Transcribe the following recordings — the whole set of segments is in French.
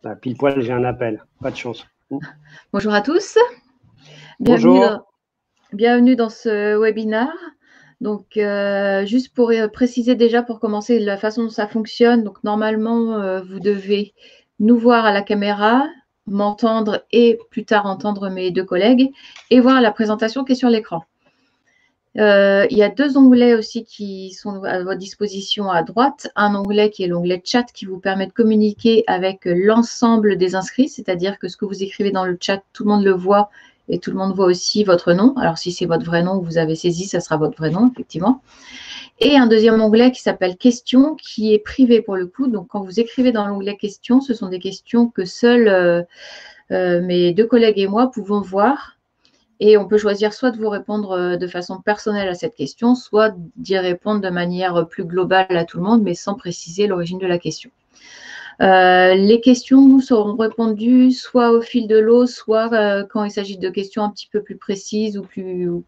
Ah, pile poil, j'ai un appel. Pas de chance. Bonjour à tous. Bonjour. Bienvenue dans ce webinaire. Donc, juste pour préciser déjà, pour commencer, la façon dont ça fonctionne. Donc, normalement, vous devez nous voir à la caméra, m'entendre et plus tard entendre mes deux collègues et voir la présentation qui est sur l'écran. Il y a deux onglets aussi qui sont à votre disposition à droite. Un onglet qui est l'onglet chat qui vous permet de communiquer avec l'ensemble des inscrits, c'est-à-dire que ce que vous écrivez dans le chat, tout le monde le voit et tout le monde voit aussi votre nom. Alors, si c'est votre vrai nom que vous avez saisi, ça sera votre vrai nom, effectivement. Et un deuxième onglet qui s'appelle questions, qui est privé pour le coup. Donc, quand vous écrivez dans l'onglet questions, ce sont des questions que seuls mes deux collègues et moi pouvons voir. Et on peut choisir soit de vous répondre de façon personnelle à cette question, soit d'y répondre de manière plus globale à tout le monde, mais sans préciser l'origine de la question. Les questions seront répondues soit au fil de l'eau, soit quand il s'agit de questions un petit peu plus précises ou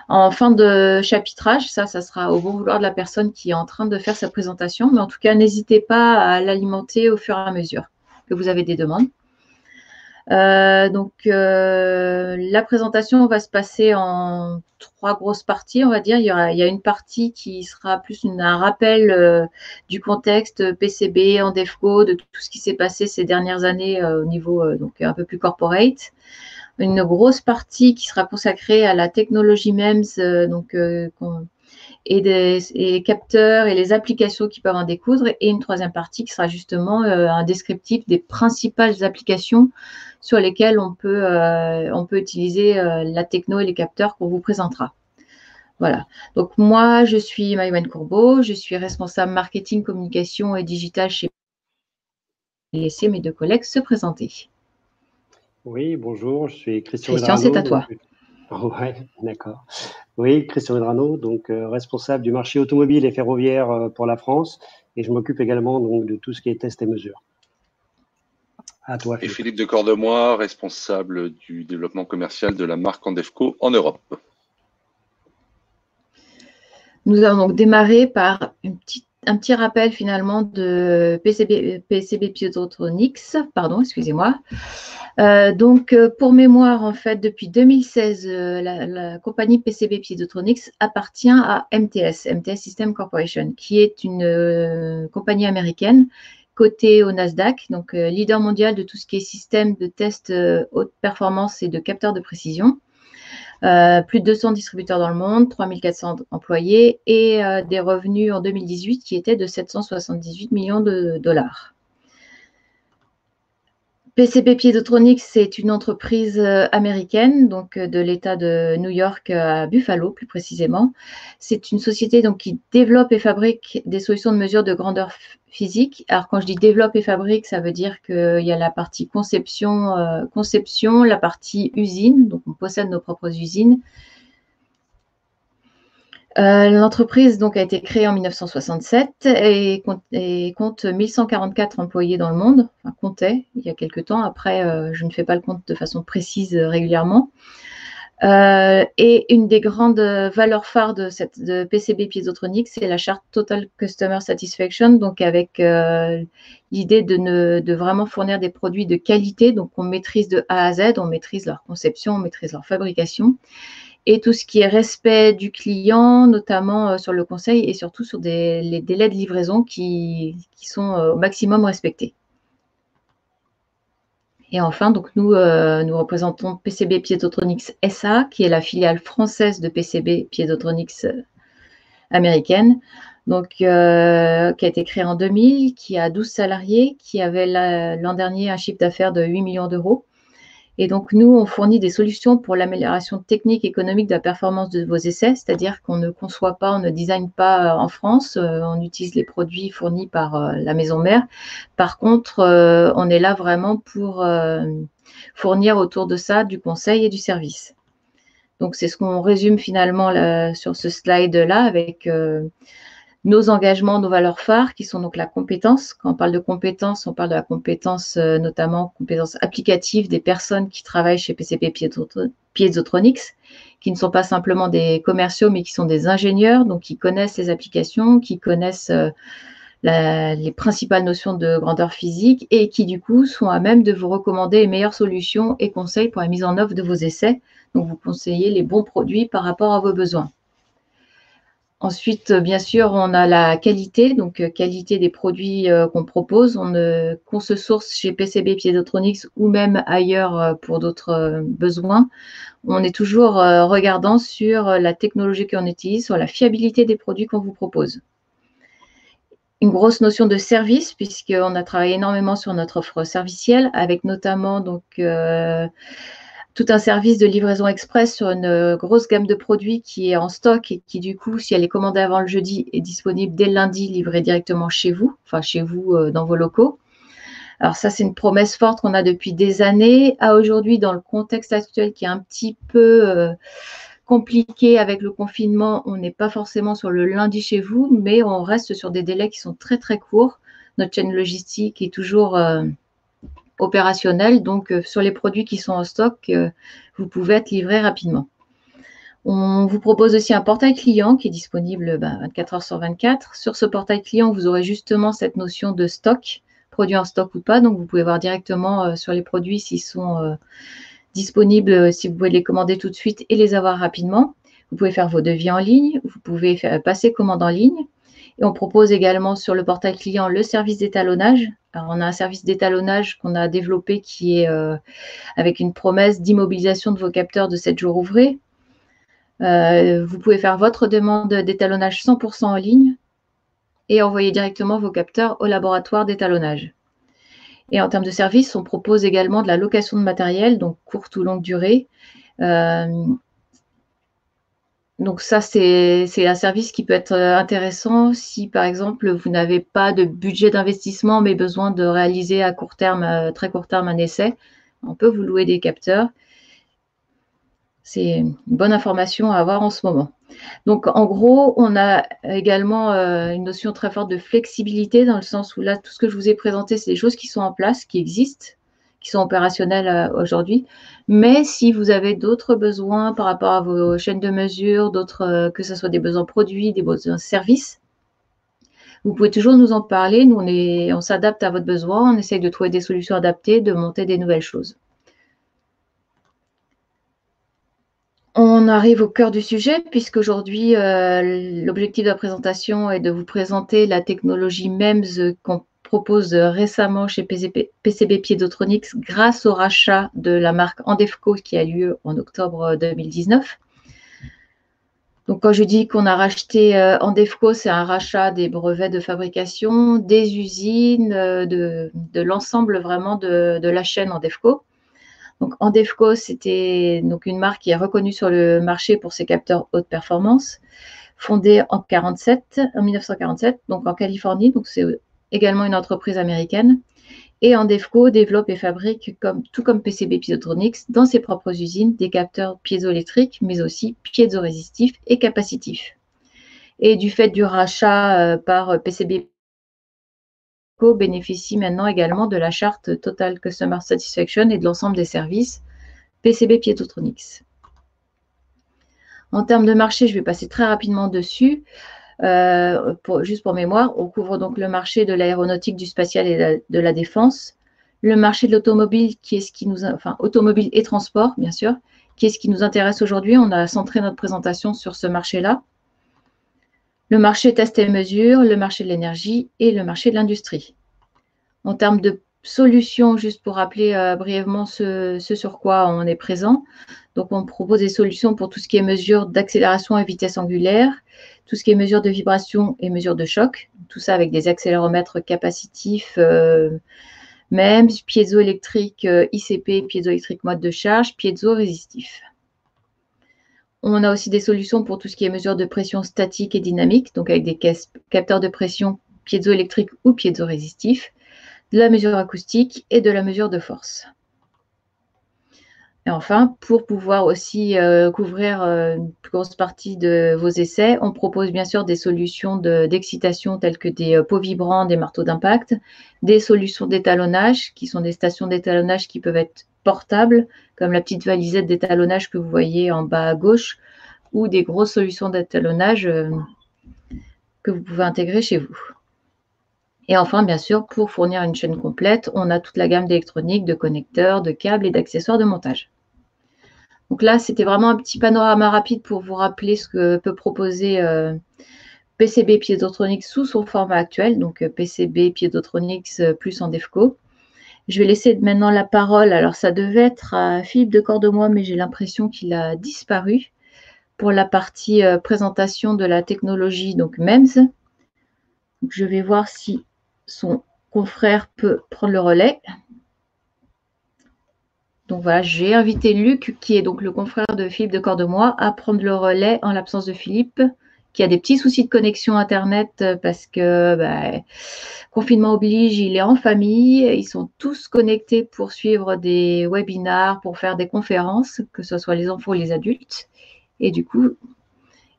en fin de chapitrage. Ça sera au bon vouloir de la personne qui est en train de faire sa présentation. Mais en tout cas, n'hésitez pas à l'alimenter au fur et à mesure que vous avez des demandes. La présentation va se passer en trois grosses parties, on va dire. Il y a une partie qui sera plus un rappel du contexte PCB, Endefco, de tout ce qui s'est passé ces dernières années au niveau donc un peu plus corporate. Une grosse partie qui sera consacrée à la technologie MEMS, et les capteurs et les applications qui peuvent en découdre, et une troisième partie qui sera justement un descriptif des principales applications sur lesquelles on peut utiliser la techno et les capteurs qu'on vous présentera. Voilà. Donc moi, je suis Maïwen Courbeau, je suis responsable marketing, communication et digital chez laisser mes deux collègues se présenter. Oui, bonjour, je suis Christian Christian, Medrano. c'est à toi. Ouais, d'accord. Oui, Christian Medrano, donc responsable du marché automobile et ferroviaire pour la France, et je m'occupe également donc de tout ce qui est test et mesure. À toi, Philippe. Et Philippe de Cordemois, responsable du développement commercial de la marque Endefco en Europe. Nous allons donc démarrer par un petit rappel finalement de PCB Piezotronics, pardon, excusez-moi. Pour mémoire, en fait, depuis 2016, la compagnie PCB Piezotronics appartient à MTS System Corporation, qui est une compagnie américaine cotée au Nasdaq, donc leader mondial de tout ce qui est système de test haute performance et de capteurs de précision. Plus de 200 distributeurs dans le monde, 3400 employés et des revenus en 2018 qui étaient de 778 millions de dollars. PCB Piezotronics, c'est une entreprise américaine, donc de l'État de New York à Buffalo, plus précisément. C'est une société donc, qui développe et fabrique des solutions de mesure de grandeur physique. Alors, quand je dis développe et fabrique, ça veut dire qu'il y a la partie conception, la partie usine, donc on possède nos propres usines. L'entreprise donc a été créée en 1967 et compte 1144 employés dans le monde, enfin comptait il y a quelques temps. Après, je ne fais pas le compte de façon précise régulièrement. Et une des grandes valeurs phares de PCB Piezotronics, c'est la charte Total Customer Satisfaction, donc avec l'idée de vraiment fournir des produits de qualité. Donc, on maîtrise de A à Z, on maîtrise leur conception, on maîtrise leur fabrication. Et tout ce qui est respect du client, notamment sur le conseil et surtout sur les délais de livraison qui sont au maximum respectés. Et enfin, donc nous représentons PCB Piezotronics SA, qui est la filiale française de PCB Piezotronics américaine, donc qui a été créée en 2000, qui a 12 salariés, qui avait l'an dernier un chiffre d'affaires de 8 millions d'euros. Et donc, nous, on fournit des solutions pour l'amélioration technique et économique de la performance de vos essais, c'est-à-dire qu'on ne conçoit pas, on ne design pas en France, on utilise les produits fournis par la maison mère. Par contre, on est là vraiment pour fournir autour de ça du conseil et du service. Donc, c'est ce qu'on résume finalement là, sur ce slide-là avec nos engagements, nos valeurs phares, qui sont donc la compétence. Quand on parle de compétence, on parle de la compétence, notamment compétence applicative des personnes qui travaillent chez PCB Piezotronics, qui ne sont pas simplement des commerciaux, mais qui sont des ingénieurs, donc qui connaissent les applications, qui connaissent les principales notions de grandeur physique et qui, du coup, sont à même de vous recommander les meilleures solutions et conseils pour la mise en œuvre de vos essais. Donc, vous conseillez les bons produits par rapport à vos besoins. Ensuite, bien sûr, on a la qualité, donc qualité des produits qu'on propose, qu'on se source chez PCB Piezotronics ou même ailleurs pour d'autres besoins. On est toujours regardant sur la technologie qu'on utilise, sur la fiabilité des produits qu'on vous propose. Une grosse notion de service, puisqu'on a travaillé énormément sur notre offre servicielle, avec notamment donc, tout un service de livraison express sur une grosse gamme de produits qui est en stock et qui, du coup, si elle est commandée avant le jeudi, est disponible dès le lundi, livrée directement chez vous, enfin chez vous dans vos locaux. Alors ça, c'est une promesse forte qu'on a depuis des années. À aujourd'hui, dans le contexte actuel qui est un petit peu compliqué avec le confinement, on n'est pas forcément sur le lundi chez vous, mais on reste sur des délais qui sont très, très courts. Notre chaîne logistique est toujours opérationnelle, donc sur les produits qui sont en stock, vous pouvez être livré rapidement. On vous propose aussi un portail client qui est disponible 24 heures sur 24. Sur ce portail client, vous aurez justement cette notion de stock, produits en stock ou pas. Donc, vous pouvez voir directement sur les produits s'ils sont disponibles, si vous pouvez les commander tout de suite et les avoir rapidement. Vous pouvez faire vos devis en ligne. Vous pouvez passer commande en ligne. Et on propose également sur le portail client le service d'étalonnage. Alors, on a un service d'étalonnage qu'on a développé qui est avec une promesse d'immobilisation de vos capteurs de 7 jours ouvrés. Vous pouvez faire votre demande d'étalonnage 100% en ligne et envoyer directement vos capteurs au laboratoire d'étalonnage. Et en termes de service, on propose également de la location de matériel, donc courte ou longue durée. Donc ça, c'est un service qui peut être intéressant si, par exemple, vous n'avez pas de budget d'investissement, mais besoin de réaliser à court terme, très court terme, un essai. On peut vous louer des capteurs. C'est une bonne information à avoir en ce moment. Donc, en gros, on a également une notion très forte de flexibilité dans le sens où là, tout ce que je vous ai présenté, c'est des choses qui sont en place, qui existent, qui sont opérationnelles aujourd'hui. Mais si vous avez d'autres besoins par rapport à vos chaînes de mesure, d'autres, que ce soit des besoins produits, des besoins services, vous pouvez toujours nous en parler. Nous, on s'adapte à votre besoin, on essaye de trouver des solutions adaptées, de monter des nouvelles choses. On arrive au cœur du sujet, puisqu'aujourd'hui, l'objectif de la présentation est de vous présenter la technologie MEMS qu'on propose récemment chez PCB Piezotronics grâce au rachat de la marque Andefco qui a lieu en octobre 2019. Donc, quand je dis qu'on a racheté Andefco, c'est un rachat des brevets de fabrication, des usines, de l'ensemble vraiment de la chaîne Andefco. Donc, Andefco, c'était donc une marque qui est reconnue sur le marché pour ses capteurs haute performance, fondée en 1947, donc en Californie. Donc, c'est également une entreprise américaine. Et Andefco développe et fabrique, tout comme PCB Piezotronics, dans ses propres usines, des capteurs piézoélectriques, mais aussi piézorésistifs et capacitifs. Et du fait du rachat par PCB bénéficie maintenant également de la charte Total Customer Satisfaction et de l'ensemble des services PCB Piezotronics. En termes de marché, je vais passer très rapidement dessus. Juste pour mémoire, on couvre donc le marché de l'aéronautique, du spatial et de la défense, le marché de l'automobile, automobile et transport, bien sûr, qui est ce qui nous intéresse aujourd'hui. On a centré notre présentation sur ce marché-là. Le marché test et mesure, le marché de l'énergie et le marché de l'industrie. En termes de solutions, juste pour rappeler brièvement ce sur quoi on est présent. Donc, on propose des solutions pour tout ce qui est mesure d'accélération et vitesse angulaire, tout ce qui est mesure de vibration et mesure de choc, tout ça avec des accéléromètres capacitifs, MEMS, piézoélectrique, ICP, piézoélectrique mode de charge, piézo-résistif. On a aussi des solutions pour tout ce qui est mesure de pression statique et dynamique, donc avec des capteurs de pression piézoélectrique ou piézo-résistif, de la mesure acoustique et de la mesure de force. Et enfin, pour pouvoir aussi couvrir une plus grosse partie de vos essais, on propose bien sûr des solutions d'excitation telles que des pots vibrants, des marteaux d'impact, des solutions d'étalonnage qui sont des stations d'étalonnage qui peuvent être portables, comme la petite valisette d'étalonnage que vous voyez en bas à gauche, ou des grosses solutions d'étalonnage que vous pouvez intégrer chez vous. Et enfin, bien sûr, pour fournir une chaîne complète, on a toute la gamme d'électronique, de connecteurs, de câbles et d'accessoires de montage. Donc là, c'était vraiment un petit panorama rapide pour vous rappeler ce que peut proposer PCB Piezotronics sous son format actuel, donc PCB Piezotronics plus en DEFCO. Je vais laisser maintenant la parole. Alors, ça devait être à Philippe de Cordemois, mais j'ai l'impression qu'il a disparu pour la partie présentation de la technologie, donc MEMS. Donc, je vais voir si son confrère peut prendre le relais. Donc voilà, j'ai invité Luc, qui est donc le confrère de Philippe de Cordemois, à prendre le relais en l'absence de Philippe, qui a des petits soucis de connexion Internet parce que confinement oblige, il est en famille, ils sont tous connectés pour suivre des webinars, pour faire des conférences, que ce soit les enfants ou les adultes. Et du coup,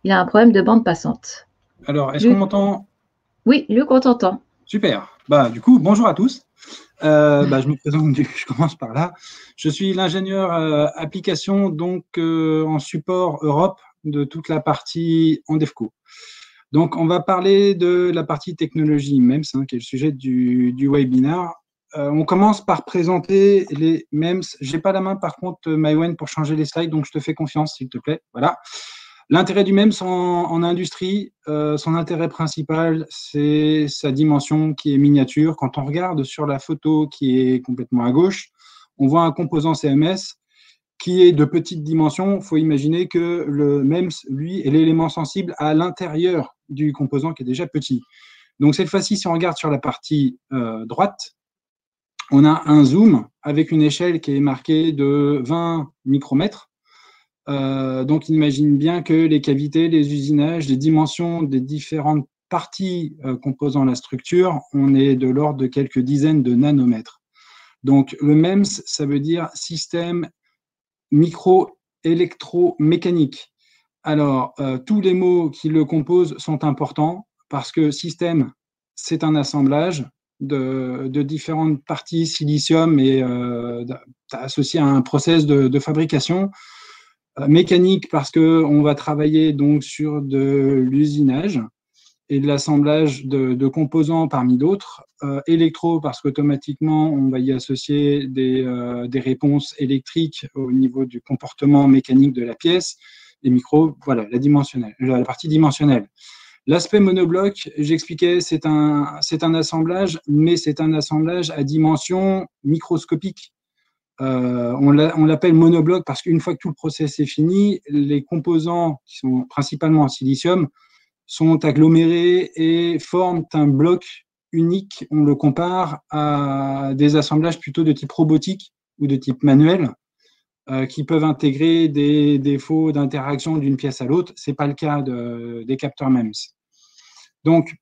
il a un problème de bande passante. Alors, est-ce qu'on m'entend? Oui, Luc, on t'entend. Super. Du coup, bonjour à tous. Je me présente, je commence par là. Je suis l'ingénieur application donc en support Europe de toute la partie en DEFCO. Donc, on va parler de la partie technologie MEMS, qui est le sujet du webinaire. On commence par présenter les MEMS. Je n'ai pas la main, par contre, Maïwen, pour changer les slides, donc je te fais confiance, s'il te plaît. Voilà. L'intérêt du MEMS en industrie, son intérêt principal, c'est sa dimension qui est miniature. Quand on regarde sur la photo qui est complètement à gauche, on voit un composant CMS qui est de petite dimension. Il faut imaginer que le MEMS, lui, est l'élément sensible à l'intérieur du composant qui est déjà petit. Donc, cette fois-ci, si on regarde sur la partie droite, on a un zoom avec une échelle qui est marquée de 20 micromètres. Donc, imagine bien que les cavités, les usinages, les dimensions des différentes parties composant la structure, on est de l'ordre de quelques dizaines de nanomètres. Donc, le MEMS, ça veut dire système micro-électromécanique. Alors, tous les mots qui le composent sont importants parce que système, c'est un assemblage de différentes parties silicium et associé à un process de fabrication. Mécanique parce qu'on va travailler donc sur de l'usinage et de l'assemblage de composants parmi d'autres. Électro parce qu'automatiquement, on va y associer des réponses électriques au niveau du comportement mécanique de la pièce. Et micro, voilà, la partie dimensionnelle. L'aspect monobloc, j'expliquais, c'est un assemblage, mais c'est un assemblage à dimension microscopique. On l'appelle monobloc parce qu'une fois que tout le process est fini, les composants qui sont principalement en silicium sont agglomérés et forment un bloc unique. On le compare à des assemblages plutôt de type robotique ou de type manuel qui peuvent intégrer des défauts d'interaction d'une pièce à l'autre. Ce n'est pas le cas des capteurs MEMS. Donc,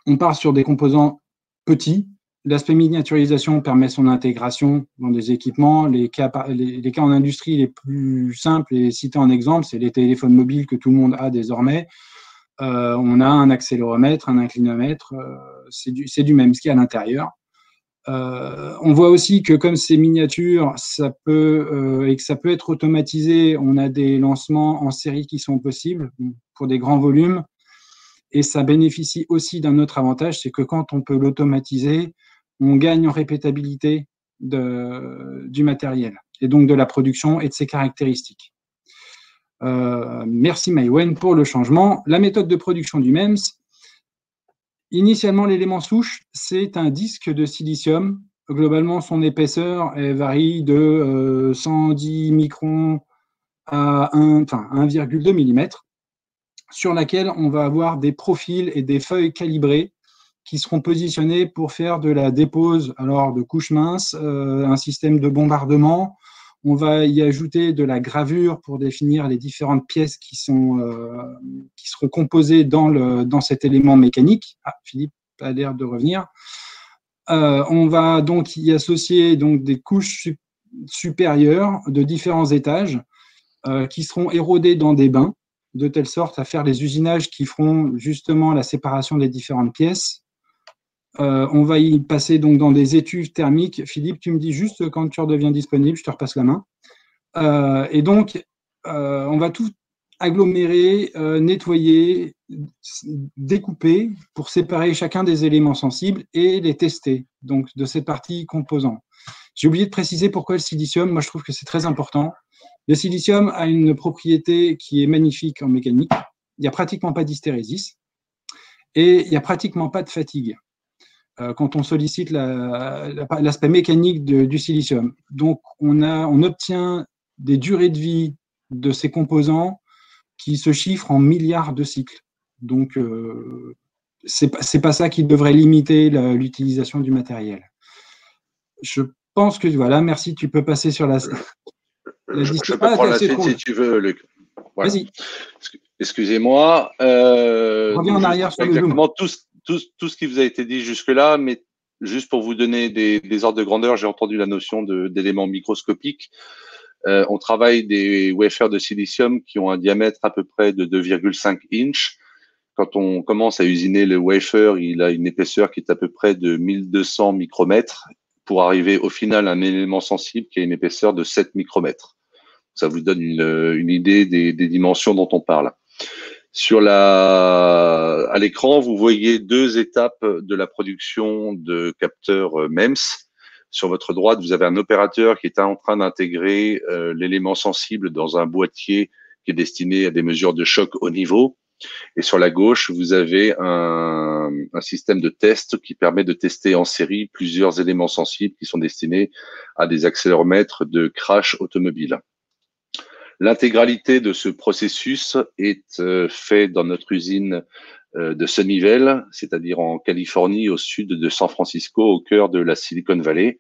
on part sur des composants petits. L'aspect miniaturisation permet son intégration dans des équipements. Les cas en industrie les plus simples et cités en exemple, c'est les téléphones mobiles que tout le monde a désormais. On a un accéléromètre, un inclinomètre, c'est du MEMS qui est à l'intérieur. On voit aussi que comme c'est miniature, et que ça peut être automatisé, on a des lancements en série qui sont possibles pour des grands volumes. Et ça bénéficie aussi d'un autre avantage, c'est que quand on peut l'automatiser, on gagne en répétabilité du matériel et donc de la production et de ses caractéristiques. Merci Maïwen pour le changement. La méthode de production du MEMS, initialement l'élément souche, c'est un disque de silicium. Globalement, son épaisseur varie de 110 microns à 1,2 mm, sur laquelle on va avoir des profils et des feuilles calibrées qui seront positionnés pour faire de la dépose de couches minces, un système de bombardement. On va y ajouter de la gravure pour définir les différentes pièces qui seront composées dans cet élément mécanique. Ah, Philippe a l'air de revenir. On va donc y associer donc des couches supérieures de différents étages qui seront érodées dans des bains, de telle sorte à faire les usinages qui feront justement la séparation des différentes pièces. On va y passer donc dans des étuves thermiques. Philippe, tu me dis juste quand tu redeviens disponible, je te repasse la main. Et donc, on va tout agglomérer, nettoyer, découper pour séparer chacun des éléments sensibles et les tester, donc de cette partie composant. J'ai oublié de préciser pourquoi le silicium. Moi, je trouve que c'est très important. Le silicium a une propriété qui est magnifique en mécanique. Il n'y a pratiquement pas d'hystérésis et il n'y a pratiquement pas de fatigue quand on sollicite l'aspect mécanique du silicium. Donc, on obtient des durées de vie de ces composants qui se chiffrent en milliards de cycles. Donc, c'est pas ça qui devrait limiter l'utilisation du matériel. Je pense que voilà, merci, tu peux passer sur la je peux prendre la suite si tu veux, Luc. Voilà. Vas-y. Excusez-moi. Reviens en arrière sur exactement tout ce qui vous a été dit jusque-là, mais juste pour vous donner des ordres de grandeur, j'ai entendu la notion d'éléments microscopiques. On travaille des wafers de silicium qui ont un diamètre à peu près de 2,5 inches. Quand on commence à usiner le wafer, il a une épaisseur qui est à peu près de 1200 micromètres pour arriver au final à un élément sensible qui a une épaisseur de 7 micromètres. Ça vous donne une idée des dimensions dont on parle. À l'écran, vous voyez deux étapes de la production de capteurs MEMS. Sur votre droite, vous avez un opérateur qui est en train d'intégrer l'élément sensible dans un boîtier qui est destiné à des mesures de choc haut niveau. Et sur la gauche, vous avez un système de test qui permet de tester en série plusieurs éléments sensibles qui sont destinés à des accéléromètres de crash automobile. L'intégralité de ce processus est fait dans notre usine de Sunnyvale, c'est-à-dire en Californie, au sud de San Francisco, au cœur de la Silicon Valley.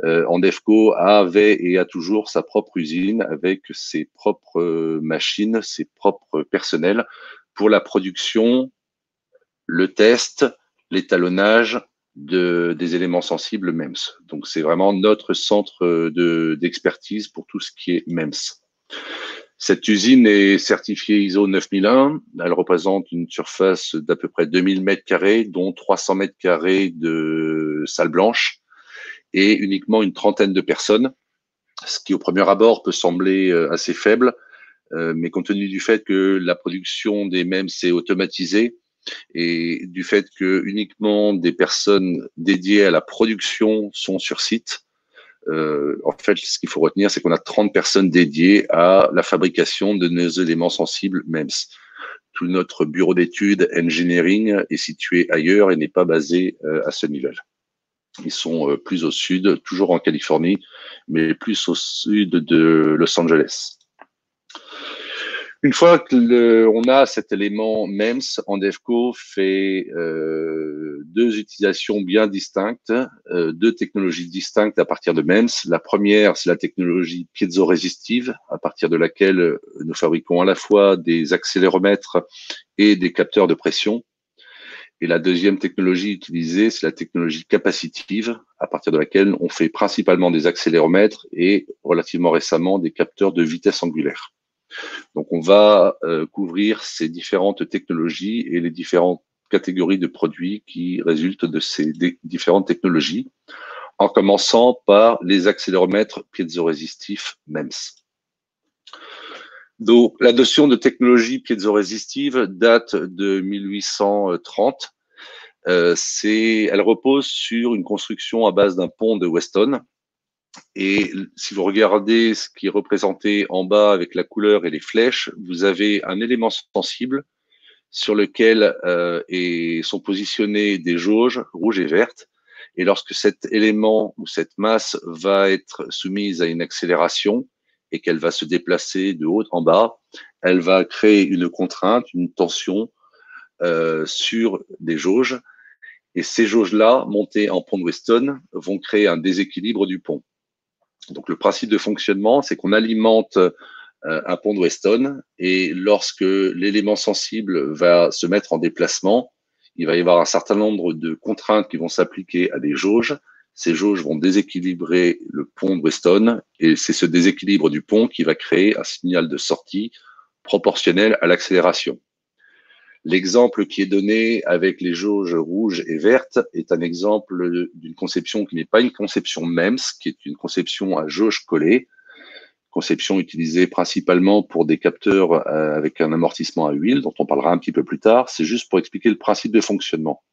Andefco avait et a toujours sa propre usine avec ses propres machines, ses propres personnels pour la production, le test, l'étalonnage des éléments sensibles MEMS. Donc, c'est vraiment notre centre d'expertise pour tout ce qui est MEMS. Cette usine est certifiée ISO 9001. Elle représente une surface d'à peu près 2000 mètres carrés, dont 300 mètres carrés de salle blanche et uniquement une trentaine de personnes, ce qui au premier abord peut sembler assez faible, mais compte tenu du fait que la production des MEMS est automatisée et du fait que uniquement des personnes dédiées à la production sont sur site, en fait, ce qu'il faut retenir, c'est qu'on a 30 personnes dédiées à la fabrication de nos éléments sensibles MEMS. Tout notre bureau d'études engineering est situé ailleurs et n'est pas basé à Sunnyvale. Ils sont plus au sud, toujours en Californie, mais plus au sud de Los Angeles. Une fois qu'on a cet élément MEMS, Andefco fait deux utilisations bien distinctes, deux technologies distinctes à partir de MEMS. La première, c'est la technologie piézo-résistive, à partir de laquelle nous fabriquons à la fois des accéléromètres et des capteurs de pression. Et la deuxième technologie utilisée, c'est la technologie capacitive, à partir de laquelle on fait principalement des accéléromètres et relativement récemment des capteurs de vitesse angulaire. Donc, on va couvrir ces différentes technologies et les différentes catégories de produits qui résultent de ces différentes technologies, en commençant par les accéléromètres piézo-résistifs MEMS. Donc, la notion de technologie piézo-résistive date de 1830. Elle repose sur une construction à base d'un pont de Weston. Et si vous regardez ce qui est représenté en bas avec la couleur et les flèches, vous avez un élément sensible sur lequel sont positionnées des jauges rouges et vertes. Et lorsque cet élément ou cette masse va être soumise à une accélération et qu'elle va se déplacer de haut en bas, elle va créer une contrainte, une tension sur des jauges. Et ces jauges-là, montées en pont de Weston, vont créer un déséquilibre du pont. Donc, le principe de fonctionnement, c'est qu'on alimente un pont de Weston et lorsque l'élément sensible va se mettre en déplacement, il va y avoir un certain nombre de contraintes qui vont s'appliquer à des jauges. Ces jauges vont déséquilibrer le pont de Weston et c'est ce déséquilibre du pont qui va créer un signal de sortie proportionnel à l'accélération. L'exemple qui est donné avec les jauges rouges et vertes est un exemple d'une conception qui n'est pas une conception MEMS, qui est une conception à jauge collée, conception utilisée principalement pour des capteurs avec un amortissement à huile, dont on parlera un petit peu plus tard. C'est juste pour expliquer le principe de fonctionnement.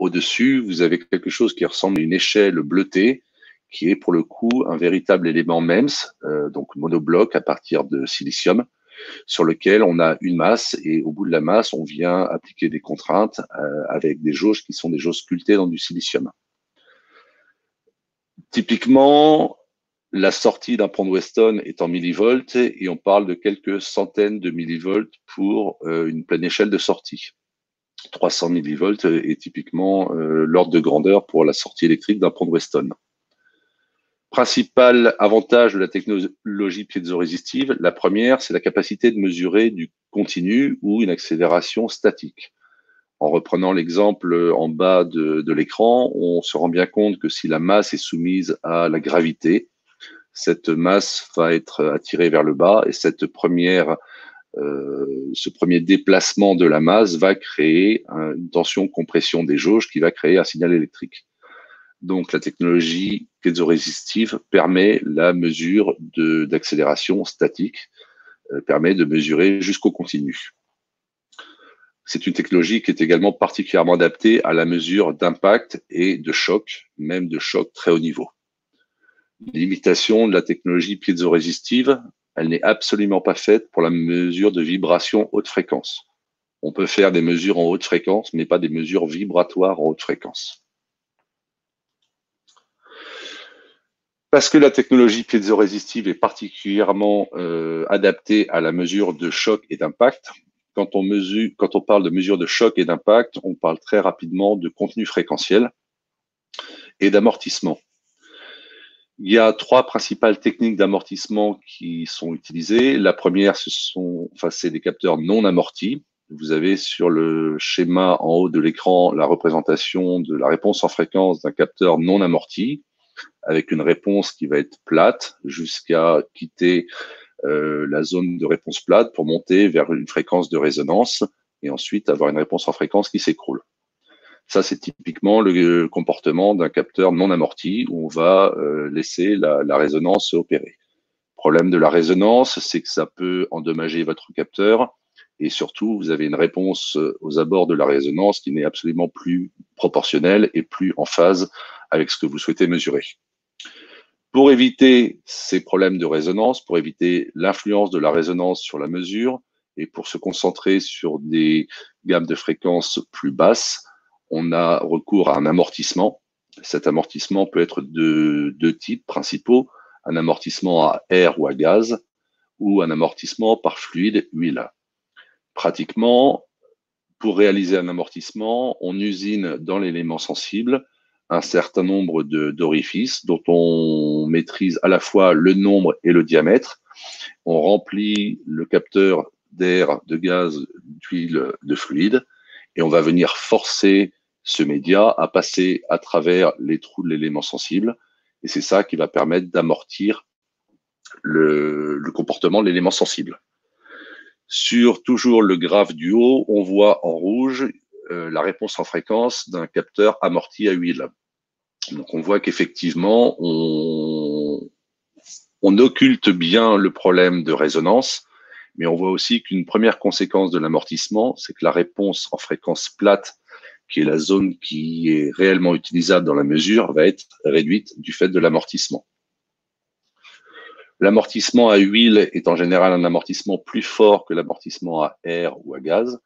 Au-dessus, vous avez quelque chose qui ressemble à une échelle bleutée, qui est pour le coup un véritable élément MEMS, donc monobloc à partir de silicium, sur lequel on a une masse, et au bout de la masse, on vient appliquer des contraintes avec des jauges qui sont des jauges sculptées dans du silicium. Typiquement, la sortie d'un pont de Weston est en millivolts et on parle de quelques centaines de millivolts pour une pleine échelle de sortie. 300 millivolts est typiquement l'ordre de grandeur pour la sortie électrique d'un pont de Weston. Principal avantage de la technologie piézoresistive, la première, c'est la capacité de mesurer du continu ou une accélération statique. En reprenant l'exemple en bas de l'écran, on se rend bien compte que si la masse est soumise à la gravité, cette masse va être attirée vers le bas et ce premier déplacement de la masse va créer une tension-compression des jauges qui va créer un signal électrique. Donc, la technologie piézorésistive permet la mesure d'accélération statique, permet de mesurer jusqu'au continu. C'est une technologie qui est également particulièrement adaptée à la mesure d'impact et de choc, même de choc très haut niveau. L'imitation de la technologie piézorésistive, elle n'est absolument pas faite pour la mesure de vibration haute fréquence. On peut faire des mesures en haute fréquence, mais pas des mesures vibratoires en haute fréquence. Parce que la technologie piézorésistive est particulièrement adaptée à la mesure de choc et d'impact, quand on parle de mesure de choc et d'impact, on parle très rapidement de contenu fréquentiel et d'amortissement. Il y a trois principales techniques d'amortissement qui sont utilisées. La première, c'est des capteurs non amortis. Vous avez sur le schéma en haut de l'écran la représentation de la réponse en fréquence d'un capteur non amorti, avec une réponse qui va être plate jusqu'à quitter la zone de réponse plate pour monter vers une fréquence de résonance et ensuite avoir une réponse en fréquence qui s'écroule. Ça, c'est typiquement le comportement d'un capteur non amorti où on va laisser la résonance opérer. Le problème de la résonance, c'est que ça peut endommager votre capteur et surtout, vous avez une réponse aux abords de la résonance qui n'est absolument plus proportionnelle et plus en phase avec ce que vous souhaitez mesurer. Pour éviter ces problèmes de résonance, pour éviter l'influence de la résonance sur la mesure et pour se concentrer sur des gammes de fréquences plus basses, on a recours à un amortissement. Cet amortissement peut être de deux types principaux, un amortissement à air ou à gaz ou un amortissement par fluide huile. Pratiquement, pour réaliser un amortissement, on usine dans l'élément sensible un certain nombre d'orifices dont on maîtrise à la fois le nombre et le diamètre. On remplit le capteur d'air, de gaz, d'huile, de fluide et on va venir forcer ce média à passer à travers les trous de l'élément sensible et c'est ça qui va permettre d'amortir le comportement de l'élément sensible. Sur toujours le graphe du haut, on voit en rouge la réponse en fréquence d'un capteur amorti à huile. Donc on voit qu'effectivement, on occulte bien le problème de résonance, mais on voit aussi qu'une première conséquence de l'amortissement, c'est que la réponse en fréquence plate, qui est la zone qui est réellement utilisable dans la mesure, va être réduite du fait de l'amortissement. L'amortissement à huile est en général un amortissement plus fort que l'amortissement à air ou à gaz.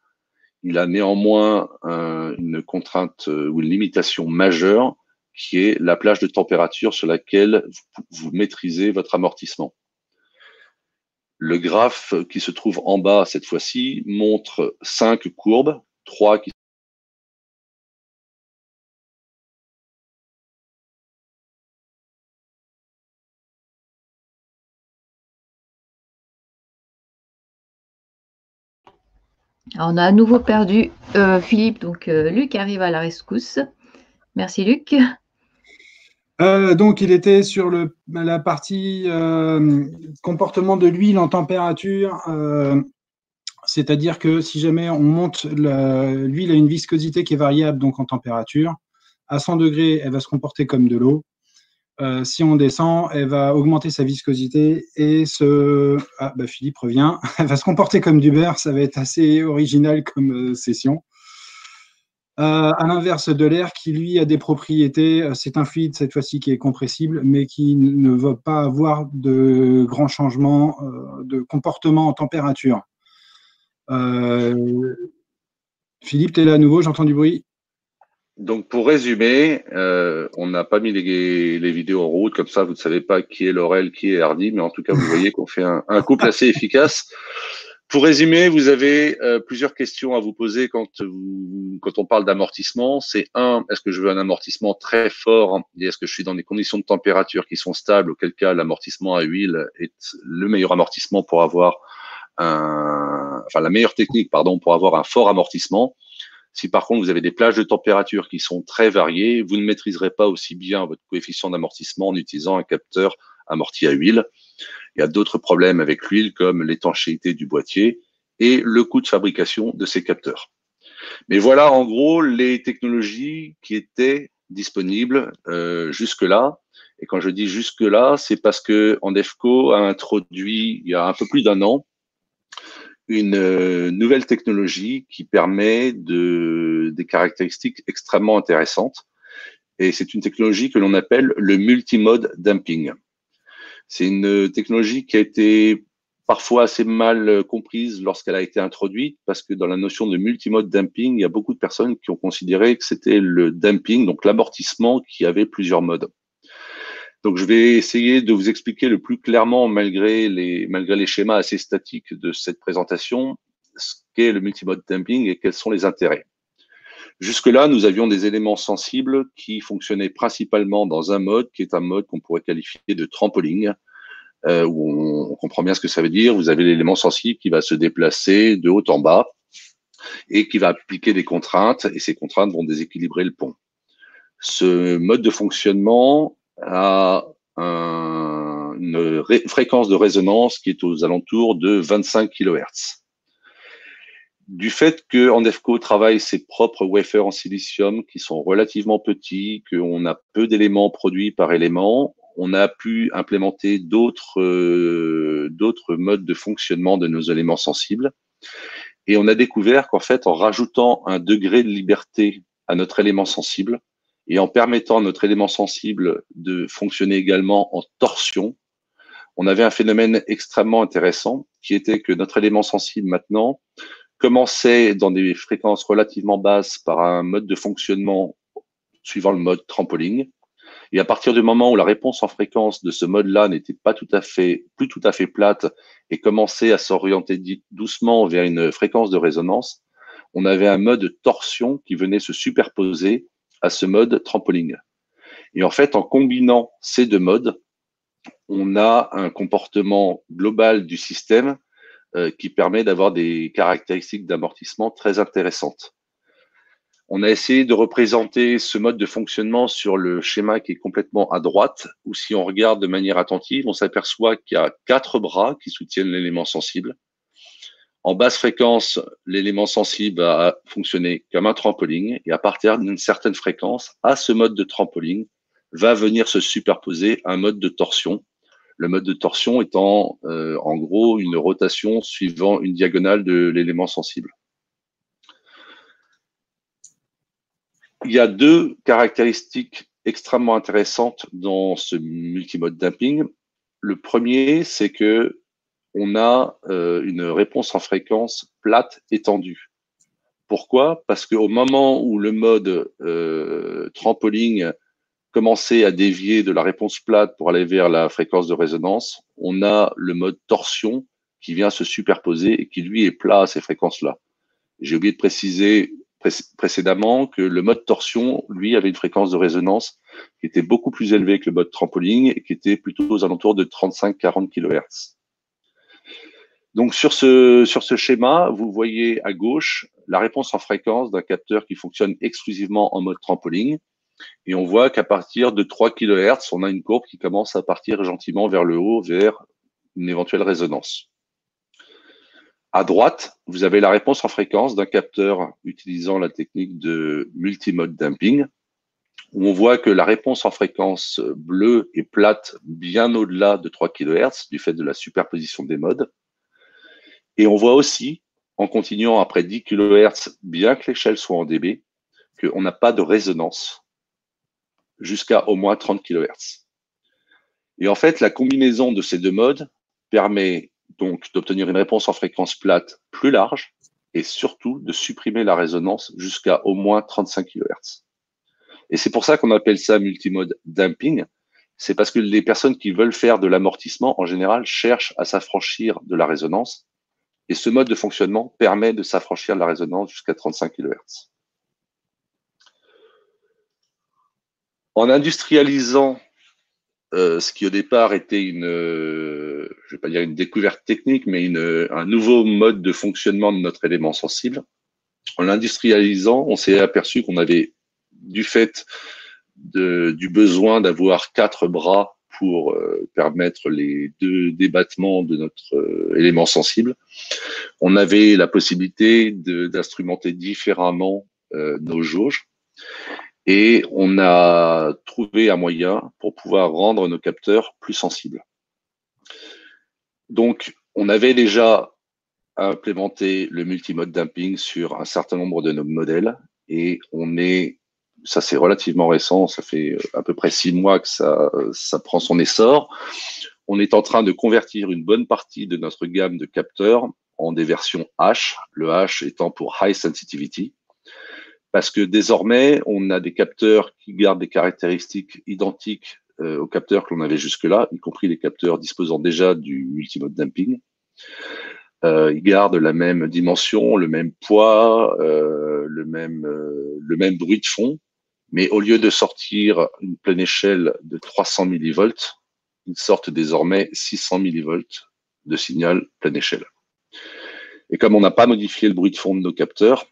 Il a néanmoins une contrainte ou une limitation majeure qui est la plage de température sur laquelle vous maîtrisez votre amortissement. Le graphe qui se trouve en bas cette fois-ci montre 5 courbes, 3 qui Alors, on a à nouveau perdu Philippe, donc Luc arrive à la rescousse. Merci Luc. Donc, il était sur la partie comportement de l'huile en température, c'est-à-dire que si jamais on monte l'huile a une viscosité qui est variable donc en température, à 100 degrés, elle va se comporter comme de l'eau. Si on descend, elle va augmenter sa viscosité et Philippe revient. Elle va se comporter comme du beurre. Ça va être assez original comme session. À l'inverse de l'air qui, lui, a des propriétés, c'est un fluide cette fois-ci qui est compressible, mais qui ne va pas avoir de grands changements de comportement en température. Philippe, tu es là à nouveau, j'entends du bruit. Donc, pour résumer, on n'a pas mis les vidéos en route, comme ça, vous ne savez pas qui est Laurel, qui est Hardy, mais en tout cas, vous voyez qu'on fait un couple assez efficace. Pour résumer, vous avez plusieurs questions à vous poser quand on parle d'amortissement. C'est est-ce que je veux un amortissement très fort et est-ce que je suis dans des conditions de température qui sont stables, auquel cas l'amortissement à huile est le meilleur amortissement pour avoir la meilleure technique, pour avoir un fort amortissement. Si par contre vous avez des plages de température qui sont très variées, vous ne maîtriserez pas aussi bien votre coefficient d'amortissement en utilisant un capteur amorti à huile. Il y a d'autres problèmes avec l'huile comme l'étanchéité du boîtier et le coût de fabrication de ces capteurs. Mais voilà en gros les technologies qui étaient disponibles jusque-là. Et quand je dis jusque-là, c'est parce que Andefco a introduit il y a un peu plus d'un an une nouvelle technologie qui permet des caractéristiques extrêmement intéressantes. Et c'est une technologie que l'on appelle le multimode damping. C'est une technologie qui a été parfois assez mal comprise lorsqu'elle a été introduite, parce que dans la notion de multimode damping, il y a beaucoup de personnes qui ont considéré que c'était le damping, donc l'amortissement, qui avait plusieurs modes. Donc, je vais essayer de vous expliquer le plus clairement, malgré les schémas assez statiques de cette présentation, ce qu'est le multimode damping et quels sont les intérêts. Jusque-là, nous avions des éléments sensibles qui fonctionnaient principalement dans un mode qui est un mode qu'on pourrait qualifier de trampoline, où on comprend bien ce que ça veut dire. Vous avez l'élément sensible qui va se déplacer de haut en bas et qui va appliquer des contraintes, et ces contraintes vont déséquilibrer le pont. Ce mode de fonctionnement a une fréquence de résonance qui est aux alentours de 25 kHz. Du fait que Andefco travaille ses propres wafers en silicium qui sont relativement petits, qu'on a peu d'éléments produits par élément, on a pu implémenter d'autres modes de fonctionnement de nos éléments sensibles. Et on a découvert qu'en fait, en rajoutant un degré de liberté à notre élément sensible, et en permettant à notre élément sensible de fonctionner également en torsion, on avait un phénomène extrêmement intéressant qui était que notre élément sensible maintenant commençait dans des fréquences relativement basses par un mode de fonctionnement suivant le mode trampoline. Et à partir du moment où la réponse en fréquence de ce mode-là n'était plus tout à fait plate et commençait à s'orienter doucement vers une fréquence de résonance, on avait un mode torsion qui venait se superposer à ce mode trampoline. Et en fait, en combinant ces deux modes, on a un comportement global du système qui permet d'avoir des caractéristiques d'amortissement très intéressantes. On a essayé de représenter ce mode de fonctionnement sur le schéma qui est complètement à droite, où si on regarde de manière attentive, on s'aperçoit qu'il y a 4 bras qui soutiennent l'élément sensible. En basse fréquence, l'élément sensible va fonctionner comme un trampoline et à partir d'une certaine fréquence, à ce mode de trampoline, va venir se superposer un mode de torsion. Le mode de torsion étant en gros une rotation suivant une diagonale de l'élément sensible. Il y a 2 caractéristiques extrêmement intéressantes dans ce multimode damping. Le premier, c'est que on a une réponse en fréquence plate étendue. Pourquoi? Parce qu'au moment où le mode trampoline commençait à dévier de la réponse plate pour aller vers la fréquence de résonance, on a le mode torsion qui vient se superposer et qui, lui, est plat à ces fréquences-là. J'ai oublié de préciser précédemment que le mode torsion, lui, avait une fréquence de résonance qui était beaucoup plus élevée que le mode trampoline et qui était plutôt aux alentours de 35-40 kHz. Donc, sur ce schéma, vous voyez à gauche la réponse en fréquence d'un capteur qui fonctionne exclusivement en mode trampoline. Et on voit qu'à partir de 3 kHz, on a une courbe qui commence à partir gentiment vers le haut, vers une éventuelle résonance. À droite, vous avez la réponse en fréquence d'un capteur utilisant la technique de multimode damping. où on voit que la réponse en fréquence bleue est plate bien au-delà de 3 kHz du fait de la superposition des modes. Et on voit aussi, en continuant après 10 kHz, bien que l'échelle soit en dB, qu'on n'a pas de résonance jusqu'à au moins 30 kHz. Et en fait, la combinaison de ces deux modes permet donc d'obtenir une réponse en fréquence plate plus large et surtout de supprimer la résonance jusqu'à au moins 35 kHz. Et c'est pour ça qu'on appelle ça multimode damping. C'est parce que les personnes qui veulent faire de l'amortissement, en général, cherchent à s'affranchir de la résonance. Et ce mode de fonctionnement permet de s'affranchir de la résonance jusqu'à 35 kHz. En industrialisant ce qui au départ était je vais pas dire une découverte technique, mais un nouveau mode de fonctionnement de notre élément sensible, en l'industrialisant, on s'est aperçu qu'on avait, du fait du besoin d'avoir 4 bras pour permettre les 2 débattements de notre élément sensible, on avait la possibilité d'instrumenter différemment nos jauges. Et on a trouvé un moyen pour pouvoir rendre nos capteurs plus sensibles. Donc, on avait déjà implémenté le multimode damping sur un certain nombre de nos modèles et ça c'est relativement récent, ça fait à peu près 6 mois que ça prend son essor. On est en train de convertir une bonne partie de notre gamme de capteurs en des versions H, le H étant pour High Sensitivity, parce que désormais, on a des capteurs qui gardent des caractéristiques identiques aux capteurs que l'on avait jusque-là, y compris les capteurs disposant déjà du multimode damping. Ils gardent la même dimension, le même poids, le même bruit de fond, mais au lieu de sortir une pleine échelle de 300 millivolts, ils sortent désormais 600 millivolts de signal pleine échelle. Et comme on n'a pas modifié le bruit de fond de nos capteurs,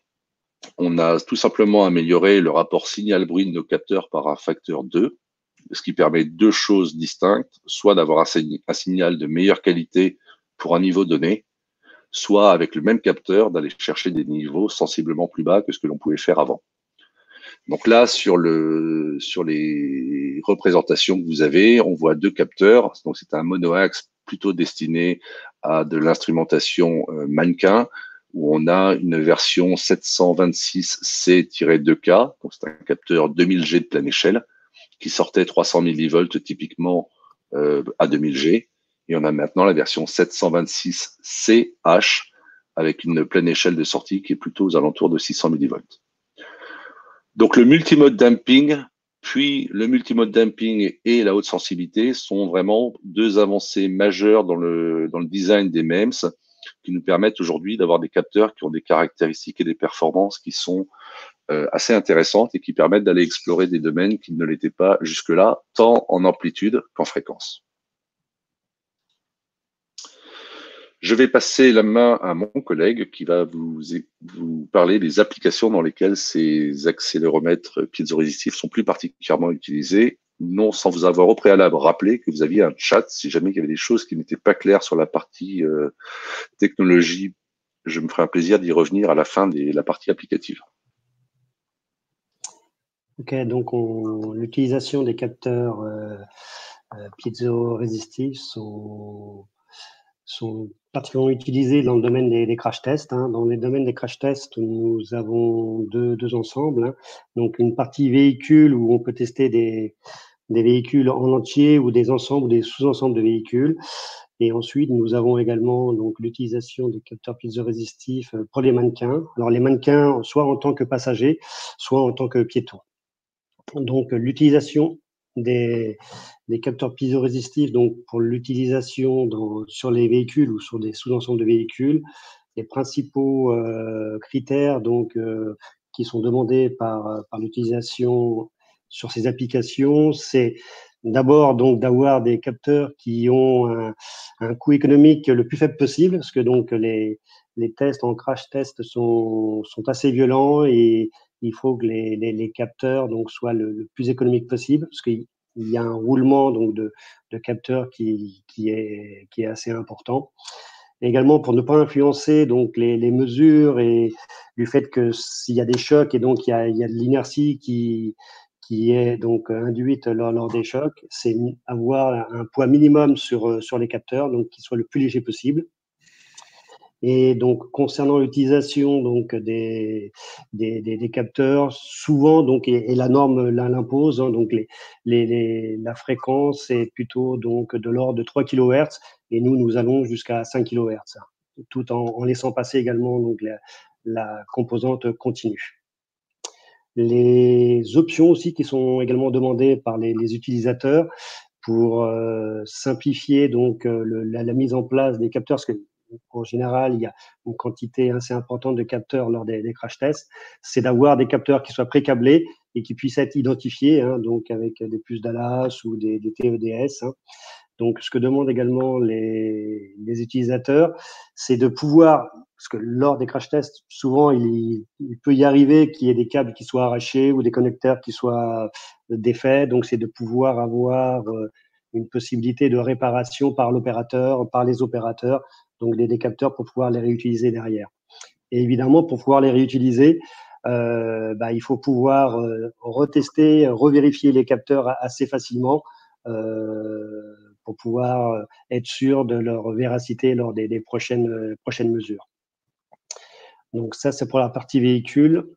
on a tout simplement amélioré le rapport signal-bruit de nos capteurs par un facteur 2, ce qui permet 2 choses distinctes, soit d'avoir un signal de meilleure qualité pour un niveau donné, soit avec le même capteur d'aller chercher des niveaux sensiblement plus bas que ce que l'on pouvait faire avant. Donc là, sur les représentations que vous avez, on voit 2 capteurs. Donc c'est un monoaxe plutôt destiné à de l'instrumentation mannequin, où on a une version 726C-2K, donc c'est un capteur 2000G de pleine échelle, qui sortait 300 millivolts typiquement à 2000G. Et on a maintenant la version 726CH avec une pleine échelle de sortie qui est plutôt aux alentours de 600 millivolts. Donc le multimode damping, puis le multimode damping et la haute sensibilité sont vraiment 2 avancées majeures dans le design des MEMS, qui nous permettent aujourd'hui d'avoir des capteurs qui ont des caractéristiques et des performances qui sont assez intéressantes et qui permettent d'aller explorer des domaines qui ne l'étaient pas jusque-là, tant en amplitude qu'en fréquence. Je vais passer la main à mon collègue qui va vous parler des applications dans lesquelles ces accéléromètres piézorésistifs sont plus particulièrement utilisés, non sans vous avoir au préalable rappelé que vous aviez un chat si jamais il y avait des choses qui n'étaient pas claires sur la partie technologie. Je me ferai un plaisir d'y revenir à la fin de la partie applicative. Ok, donc l'utilisation des capteurs piézorésistifs sont particulièrement utilisés dans le domaine des crash tests. Dans les domaines des crash tests, nous avons deux ensembles. Donc, une partie véhicule où on peut tester des véhicules en entier ou des ensembles ou des sous-ensembles de véhicules. Et ensuite, nous avons également donc l'utilisation des capteurs piézorésistifs pour les mannequins. Alors, les mannequins, soit en tant que passagers, soit en tant que piétons. Donc, l'utilisation des capteurs piézorésistifs, donc pour l'utilisation sur les véhicules ou sur des sous-ensembles de véhicules, les principaux critères donc qui sont demandés par l'utilisation sur ces applications, c'est d'abord donc d'avoir des capteurs qui ont un coût économique le plus faible possible, parce que donc les tests en crash test sont assez violents et il faut que les capteurs donc soient le plus économique possible, parce qu'il y a un roulement donc de capteurs qui est assez important. Et également pour ne pas influencer donc les mesures et du fait que s'il y a des chocs et donc il y a de l'inertie qui qui est donc induite lors des chocs, c'est avoir un poids minimum sur les capteurs, donc qui soit le plus léger possible. Et donc, concernant l'utilisation donc des capteurs, souvent donc et la norme l'impose, hein, donc la fréquence est plutôt donc de l'ordre de 3 kHz et nous allons jusqu'à 5 kHz, tout en laissant passer également donc la composante continue. Les options aussi qui sont également demandées par les utilisateurs pour simplifier donc la mise en place des capteurs, parce que en général, il y a une quantité assez importante de capteurs lors des crash tests, c'est d'avoir des capteurs qui soient pré-câblés et qui puissent être identifiés, hein, donc avec des puces Dallas ou des TEDS. Hein. Donc, ce que demandent également les utilisateurs, c'est de pouvoir, parce que lors des crash tests, souvent, il peut y arriver qu'il y ait des câbles qui soient arrachés ou des connecteurs qui soient défaits. Donc, c'est de pouvoir avoir une possibilité de réparation par l'opérateur, par les opérateurs, donc des capteurs pour pouvoir les réutiliser derrière. Et évidemment, pour pouvoir les réutiliser, il faut pouvoir retester, revérifier les capteurs assez facilement pour pouvoir être sûr de leur véracité lors des prochaines mesures. Donc ça, c'est pour la partie véhicule.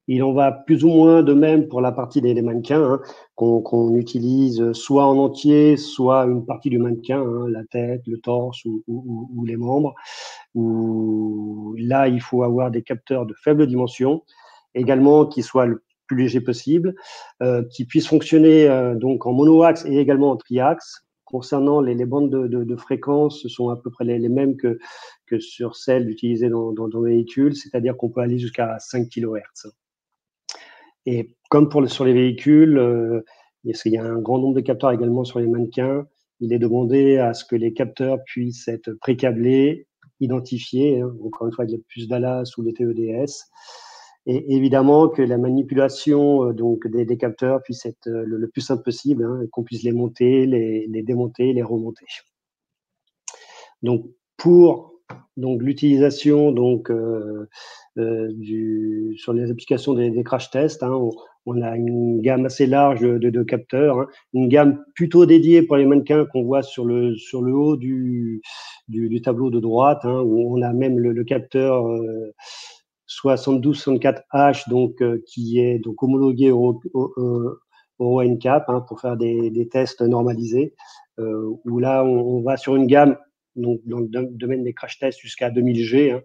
Il en va plus ou moins de même pour la partie des mannequins, hein, qu'on utilise soit en entier, soit une partie du mannequin, hein, la tête, le torse ou les membres. Où là, il faut avoir des capteurs de faible dimension, également qui soient le plus léger possible, qui puissent fonctionner donc en monoaxe et également en triaxe. Concernant les bandes de fréquence, ce sont à peu près les mêmes que sur celles utilisées dans le véhicule, c'est-à-dire qu'on peut aller jusqu'à 5 kHz. Et comme sur les véhicules, il y a un grand nombre de capteurs également sur les mannequins, il est demandé à ce que les capteurs puissent être pré-câblés, identifiés, hein, encore une fois avec les puces Dallas ou les TEDS, et évidemment que la manipulation donc des capteurs puisse être le plus simple possible, hein, qu'on puisse les monter, les démonter, les remonter. Donc pour l'utilisation sur les applications des crash tests, hein, on a une gamme assez large de capteurs, hein, une gamme plutôt dédiée pour les mannequins qu'on voit sur le haut du tableau de droite, hein, où on a même le capteur 72-64H qui est donc homologué au NCAP, hein, pour faire des tests normalisés, où là on va sur une gamme donc dans le domaine des crash tests jusqu'à 2000 G, hein,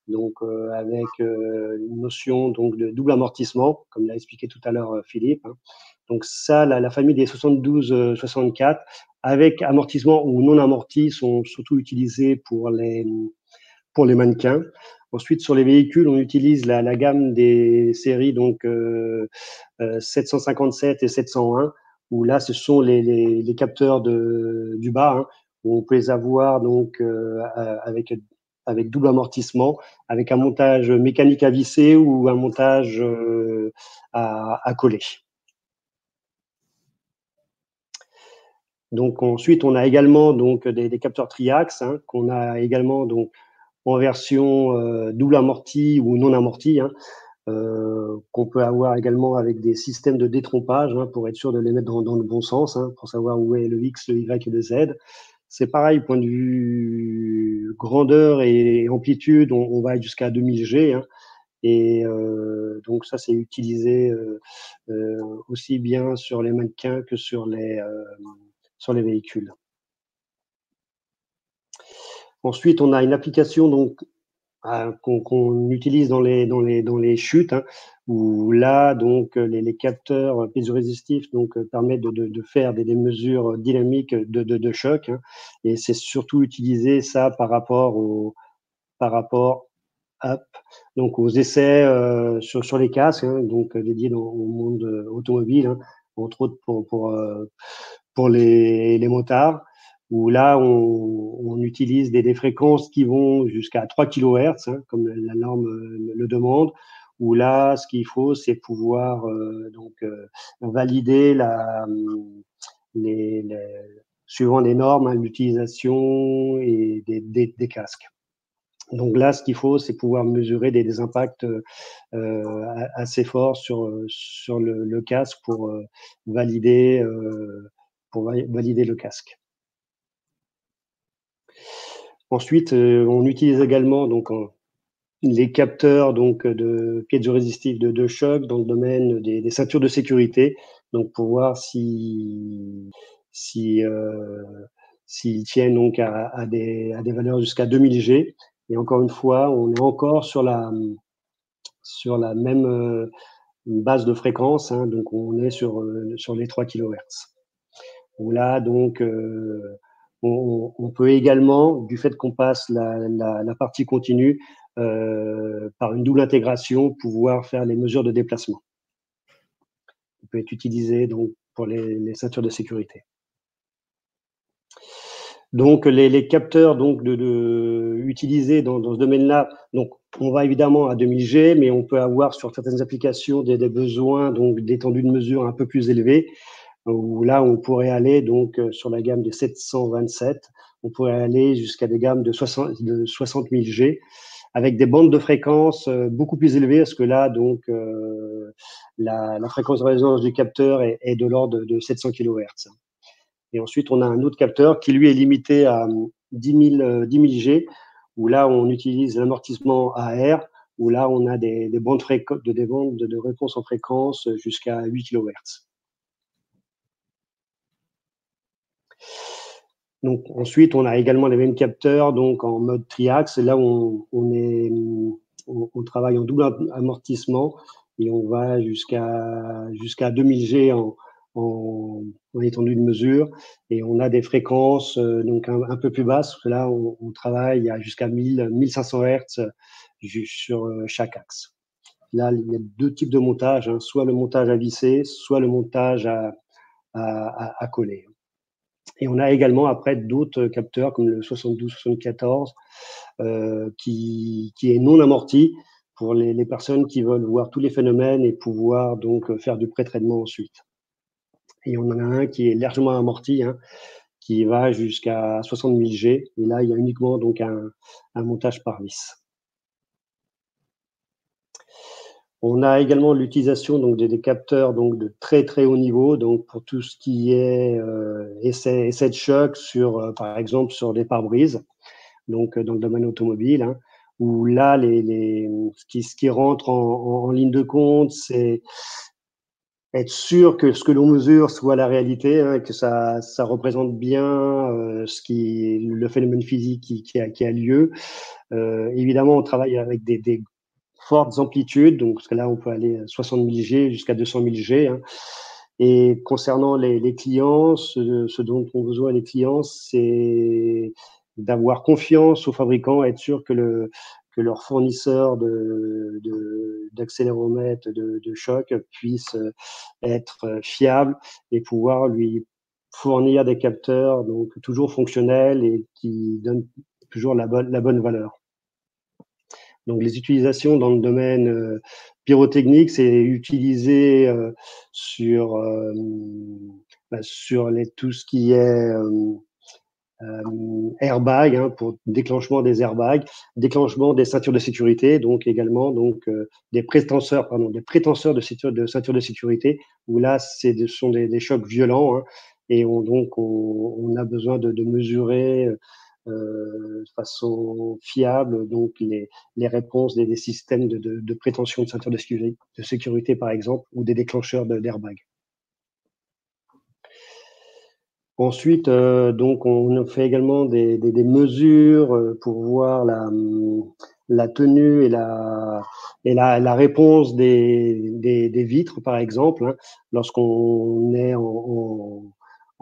donc avec une notion donc de double amortissement, comme l'a expliqué tout à l'heure Philippe. Hein. Donc ça, la famille des 72-64, avec amortissement ou non amorti, sont surtout utilisés pour les mannequins. Ensuite, sur les véhicules, on utilise la gamme des séries donc 757 et 701, où là, ce sont les capteurs du bas, hein, où on peut les avoir donc avec double amortissement, avec un montage mécanique à visser ou un montage à coller. Donc ensuite, on a également donc des capteurs triaxes, hein, qu'on a également donc en version double amorti ou non amorti, hein, qu'on peut avoir également avec des systèmes de détrompage, hein, pour être sûr de les mettre dans le bon sens, hein, pour savoir où est le X, le Y et le Z. C'est pareil, point de vue grandeur et amplitude, on va jusqu'à 2000 G, hein, et donc ça, c'est utilisé aussi bien sur les mannequins que sur les véhicules. Ensuite, on a une application donc qu'on utilise dans les chutes, hein, où là donc les capteurs piézorésistifs donc permettent de faire des mesures dynamiques de choc, hein, et c'est surtout utilisé ça par rapport donc aux essais sur les casques, hein, donc dédiés au monde automobile, hein, entre autres pour les motards, où là, on utilise des fréquences qui vont jusqu'à 3 kHz, hein, comme la norme le demande, où là, ce qu'il faut, c'est pouvoir valider suivant les normes, hein, l'utilisation et des casques. Donc là, ce qu'il faut, c'est pouvoir mesurer des impacts assez forts sur le casque pour valider le casque. Ensuite, on utilise également donc les capteurs donc de piézorésitifs de choc dans le domaine des ceintures de sécurité, donc pour voir s'ils tiennent donc à des valeurs jusqu'à 2000 G. Et encore une fois, on est encore sur la même base de fréquence, hein, donc on est sur les 3 kHz. Où là, donc, on peut également, du fait qu'on passe la partie continue, par une double intégration, pouvoir faire les mesures de déplacement. Il peut être utilisé donc, pour les ceintures de sécurité. Donc, les capteurs donc, utilisés dans ce domaine-là, donc, on va évidemment à 2000 G, mais on peut avoir sur certaines applications des besoins d'étendue de mesure un peu plus élevés, où là, on pourrait aller donc sur la gamme des 727, on pourrait aller jusqu'à des gammes de 60 000 G, avec des bandes de fréquence beaucoup plus élevées, parce que là, donc, la fréquence de résonance du capteur est de l'ordre de 700 kHz. Et ensuite, on a un autre capteur qui, lui, est limité à 10 000 G, où là, on utilise l'amortissement AR, où là, on a des bandes de réponse en fréquence jusqu'à 8 kHz. Donc, ensuite, on a également les mêmes capteurs donc en mode triaxe. Là, on travaille en double amortissement et on va jusqu'à 2000 G en étendue de mesure, et on a des fréquences donc un peu plus basses, parce que là, on travaille jusqu'à 1500 Hz sur chaque axe. Là, il y a deux types de montage, hein, soit le montage à visser, soit le montage à coller. Et on a également après d'autres capteurs comme le 72-74 qui est non amorti pour les personnes qui veulent voir tous les phénomènes et pouvoir donc faire du pré-traitement ensuite. Et on en a un qui est largement amorti, hein, qui va jusqu'à 60 000 G. Et là, il y a uniquement donc un montage par vis. On a également l'utilisation donc des capteurs donc de très très haut niveau, donc pour tout ce qui est essai de choc sur par exemple sur des pare-brises, donc dans le domaine automobile, hein, où là ce qui rentre en ligne de compte, c'est être sûr que ce que l'on mesure soit la réalité, hein, que ça représente bien le phénomène physique qui a lieu. Évidemment, on travaille avec des fortes amplitudes, donc parce que là, on peut aller à 60 000 G jusqu'à 200 000 G. Hein. Et concernant les clients, ce dont ont besoin les clients, c'est d'avoir confiance aux fabricants, être sûr que leur fournisseur d'accéléromètres de choc puisse être fiable et pouvoir lui fournir des capteurs donc toujours fonctionnels et qui donnent toujours la bonne valeur. Donc, les utilisations dans le domaine pyrotechnique, c'est utilisé sur tout ce qui est airbag, hein, pour déclenchement des airbags, déclenchement des ceintures de sécurité, donc également donc des prétenseurs de ceintures de sécurité, où là, ce sont des chocs violents, hein, et on a besoin de mesurer de façon fiable donc les réponses des systèmes de prétention de ceinture de sécurité, par exemple, ou des déclencheurs d'airbag. Ensuite, donc, on fait également des mesures pour voir la tenue et la réponse des vitres, par exemple, hein. Lorsqu'on est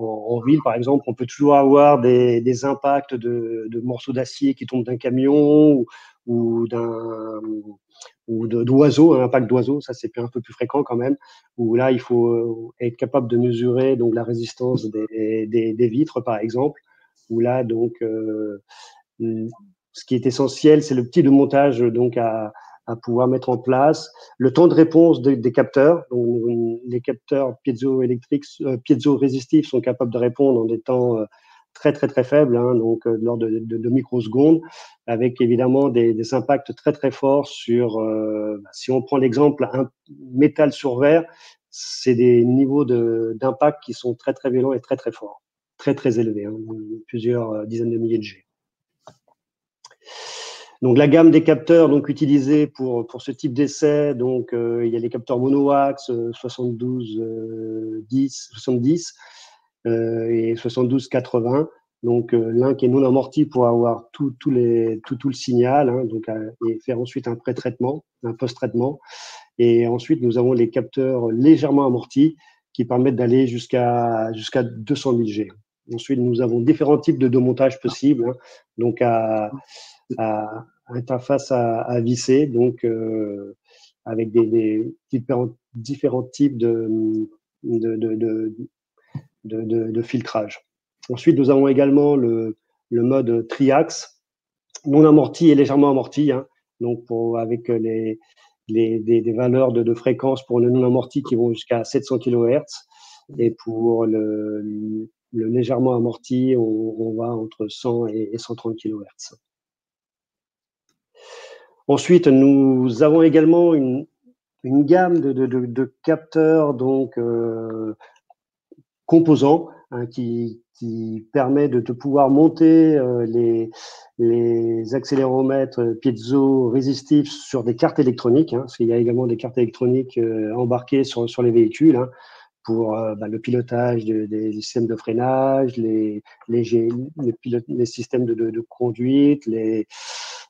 en ville, par exemple, on peut toujours avoir des impacts de morceaux d'acier qui tombent d'un camion ou d'oiseaux, un impact d'oiseaux, ça c'est un peu plus fréquent quand même, où là il faut être capable de mesurer donc la résistance des vitres, par exemple, où là donc ce qui est essentiel, c'est le petit de montage donc à pouvoir mettre en place, le temps de réponse des capteurs. Donc, les capteurs piézorésitifs sont capables de répondre en des temps très faibles, hein, donc de l'ordre de microsecondes, avec évidemment des impacts très forts sur, si on prend l'exemple, un métal sur verre, c'est des niveaux d'impact qui sont très violents et très forts, très élevés, hein, plusieurs dizaines de milliers de G. Donc la gamme des capteurs donc utilisés pour ce type d'essai, donc il y a les capteurs monoaxe 70 et 72-80. Donc l'un qui est non amorti pour avoir tout le signal, hein, donc et faire ensuite un pré-traitement, un post-traitement. Et ensuite nous avons les capteurs légèrement amortis qui permettent d'aller jusqu'à 200 000 G. Ensuite nous avons différents types de montage possibles, hein, donc à interface à visser, donc avec des différents types de filtrage. Ensuite, nous avons également le mode triaxe, non amorti et légèrement amorti, hein, donc avec des valeurs de fréquence pour le non amorti qui vont jusqu'à 700 kHz, et pour le légèrement amorti, on va entre 100 et 130 kHz. Ensuite, nous avons également une gamme de capteurs donc composants, hein, qui permet de pouvoir monter les accéléromètres piézo-résistifs sur des cartes électroniques, hein, parce qu'il y a également des cartes électroniques embarquées sur les véhicules, hein, pour le pilotage des systèmes de freinage, les systèmes de conduite,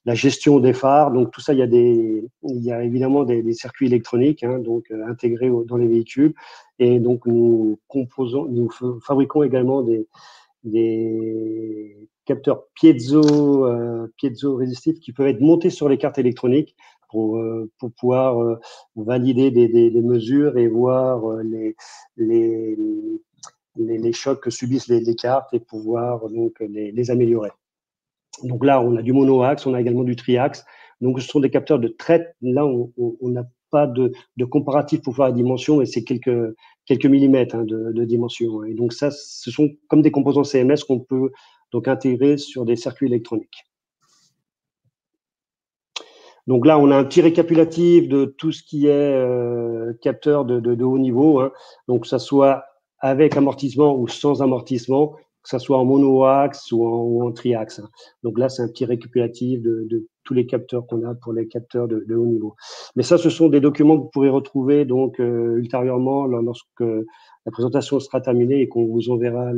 la gestion des phares. Donc tout ça, il y a évidemment des circuits électroniques, hein, donc intégrés dans les véhicules. Et donc nous fabriquons également des capteurs piézo-résistifs qui peuvent être montés sur les cartes électroniques pour pouvoir valider des mesures et voir les chocs que subissent les cartes et pouvoir donc les améliorer. Donc là, on a du monoaxe, on a également du triaxe. Donc ce sont des capteurs de traite. Là, on n'a pas de comparatif pour voir la dimension, et c'est quelques millimètres, hein, de dimension. Et donc ça, ce sont comme des composants CMS qu'on peut donc intégrer sur des circuits électroniques. Donc là, on a un petit récapitulatif de tout ce qui est capteur de haut niveau, hein. Donc que ça soit avec amortissement ou sans amortissement, que ça soit en monoaxe ou en triaxe, hein. Donc là, c'est un petit récapitulatif de tous les capteurs qu'on a pour les capteurs de haut niveau. Mais ça, ce sont des documents que vous pourrez retrouver donc ultérieurement lorsque la présentation sera terminée et qu'on vous enverra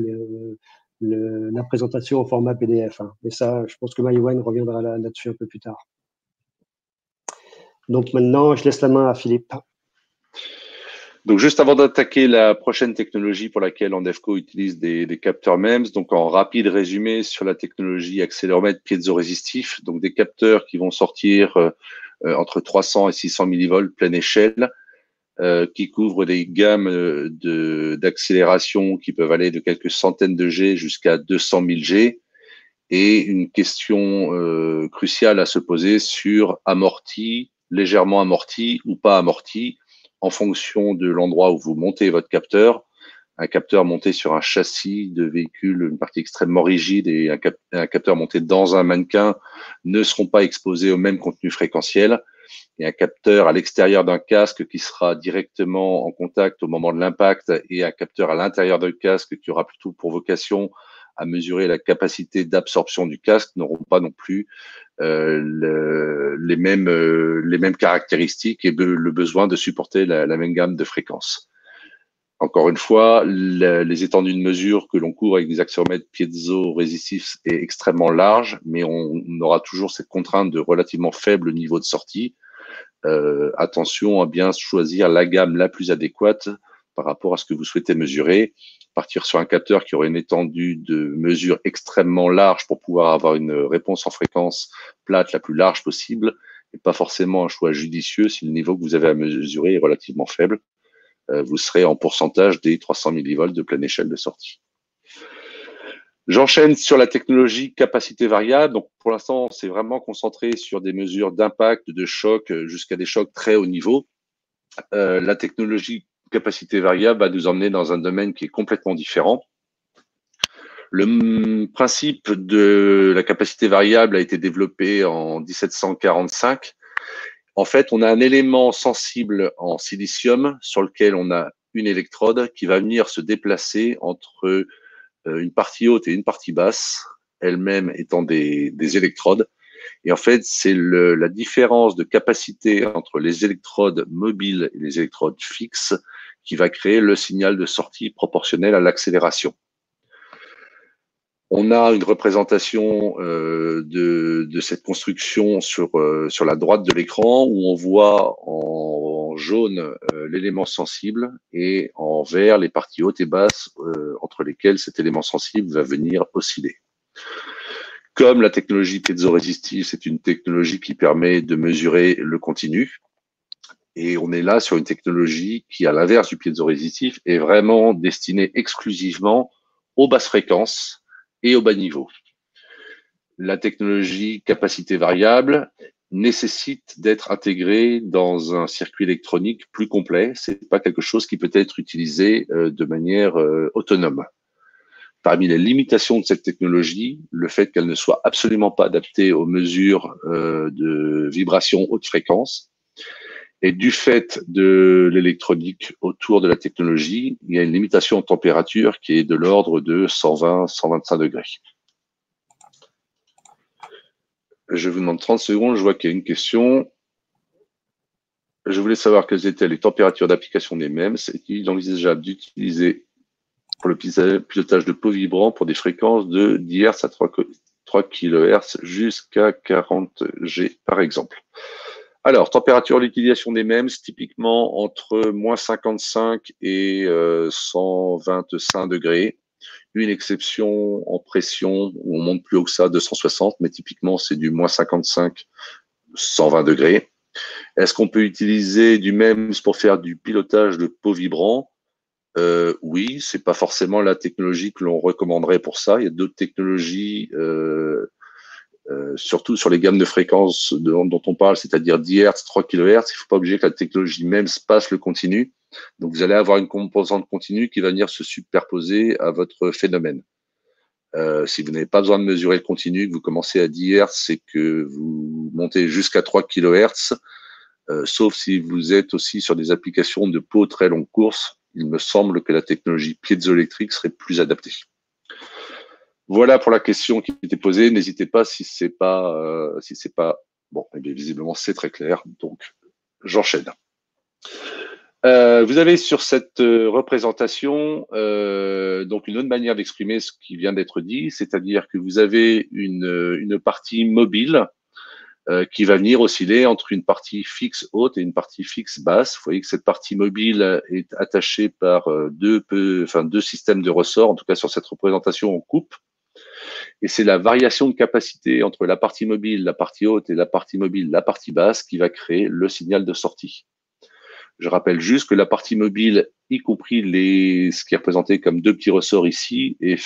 la présentation en format PDF, hein. Et ça, je pense que Maïwan reviendra là-dessus un peu plus tard. Donc maintenant, je laisse la main à Philippe. Donc juste avant d'attaquer la prochaine technologie pour laquelle Andefco utilise des capteurs MEMS, donc en rapide résumé sur la technologie accéléromètre piézo-résistif, donc des capteurs qui vont sortir entre 300 et 600 millivolts pleine échelle, qui couvrent des gammes d'accélération qui peuvent aller de quelques centaines de G jusqu'à 200 000 G, et une question cruciale à se poser sur amorti, légèrement amorti ou pas amorti, en fonction de l'endroit où vous montez votre capteur. Un capteur monté sur un châssis de véhicule, une partie extrêmement rigide, et un capteur monté dans un mannequin ne seront pas exposés au même contenu fréquentiel. Et un capteur à l'extérieur d'un casque qui sera directement en contact au moment de l'impact, et un capteur à l'intérieur d'un casque qui aura plutôt pour vocation à mesurer la capacité d'absorption du casque n'auront pas non plus les mêmes caractéristiques et le besoin de supporter la même gamme de fréquences. Encore une fois, les étendues de mesure que l'on couvre avec des accéléromètres piézo-résistifs est extrêmement large, mais on aura toujours cette contrainte de relativement faible niveau de sortie. Attention à bien choisir la gamme la plus adéquate par rapport à ce que vous souhaitez mesurer. Partir sur un capteur qui aurait une étendue de mesure extrêmement large pour pouvoir avoir une réponse en fréquence plate la plus large possible, et pas forcément un choix judicieux si le niveau que vous avez à mesurer est relativement faible. Vous serez en pourcentage des 300 millivolts de pleine échelle de sortie. J'enchaîne sur la technologie capacité variable. Donc, pour l'instant, c'est vraiment concentré sur des mesures d'impact, de choc, jusqu'à des chocs très haut niveau. La technologie capacité variable va nous emmener dans un domaine qui est complètement différent. Le principe de la capacité variable a été développé en 1745. En fait, on a un élément sensible en silicium sur lequel on a une électrode qui va venir se déplacer entre une partie haute et une partie basse, elles-mêmes étant des électrodes. Et en fait, c'est la différence de capacité entre les électrodes mobiles et les électrodes fixes qui va créer le signal de sortie proportionnel à l'accélération. On a une représentation de cette construction sur la droite de l'écran où on voit en jaune l'élément sensible et en vert les parties hautes et basses entre lesquelles cet élément sensible va venir osciller. Comme la technologie piézoresistive, c'est une technologie qui permet de mesurer le continu. Et on est là sur une technologie qui, à l'inverse du piézoresistif, est vraiment destinée exclusivement aux basses fréquences et au bas niveau. La technologie capacité variable nécessite d'être intégrée dans un circuit électronique plus complet. C'est pas quelque chose qui peut être utilisé de manière autonome. Parmi les limitations de cette technologie, le fait qu'elle ne soit absolument pas adaptée aux mesures de vibration haute fréquence. Et du fait de l'électronique autour de la technologie, il y a une limitation de température qui est de l'ordre de 120-125 degrés. Je vous demande 30 secondes, je vois qu'il y a une question. Je voulais savoir quelles étaient les températures d'application des MEMS. Est-il envisageable d'utiliser pour le pilotage de pots vibrants pour des fréquences de 10 Hz à 3 kHz jusqu'à 40 G par exemple? Alors, température d'utilisation des MEMS, typiquement entre moins 55 et 125 degrés. Une exception en pression où on monte plus haut que ça, 260, mais typiquement c'est du moins 55, 120 degrés. Est-ce qu'on peut utiliser du MEMS pour faire du pilotage de pots vibrants? Oui, c'est pas forcément la technologie que l'on recommanderait pour ça. Il y a d'autres technologies, surtout sur les gammes de fréquences dont on parle, c'est-à-dire 10 Hz, 3 kHz. Il ne faut pas obliger que la technologie MEMS passe le continu. Donc, vous allez avoir une composante continue qui va venir se superposer à votre phénomène. Si vous n'avez pas besoin de mesurer le continu, que vous commencez à 10 Hz et que vous montez jusqu'à 3 kHz, sauf si vous êtes aussi sur des applications de pots très longue course, il me semble que la technologie piézoélectrique serait plus adaptée. Voilà pour la question qui était posée. N'hésitez pas si c'est pas bon. Eh bien, visiblement c'est très clair. Donc j'enchaîne. Vous avez sur cette représentation donc une autre manière d'exprimer ce qui vient d'être dit, c'est-à-dire que vous avez une partie mobile qui va venir osciller entre une partie fixe haute et une partie fixe basse. Vous voyez que cette partie mobile est attachée par deux systèmes de ressorts, en tout cas sur cette représentation en coupe. Et c'est la variation de capacité entre la partie mobile, la partie haute et la partie mobile, la partie basse qui va créer le signal de sortie. Je rappelle juste que la partie mobile, y compris ce qui est représenté comme deux petits ressorts ici, est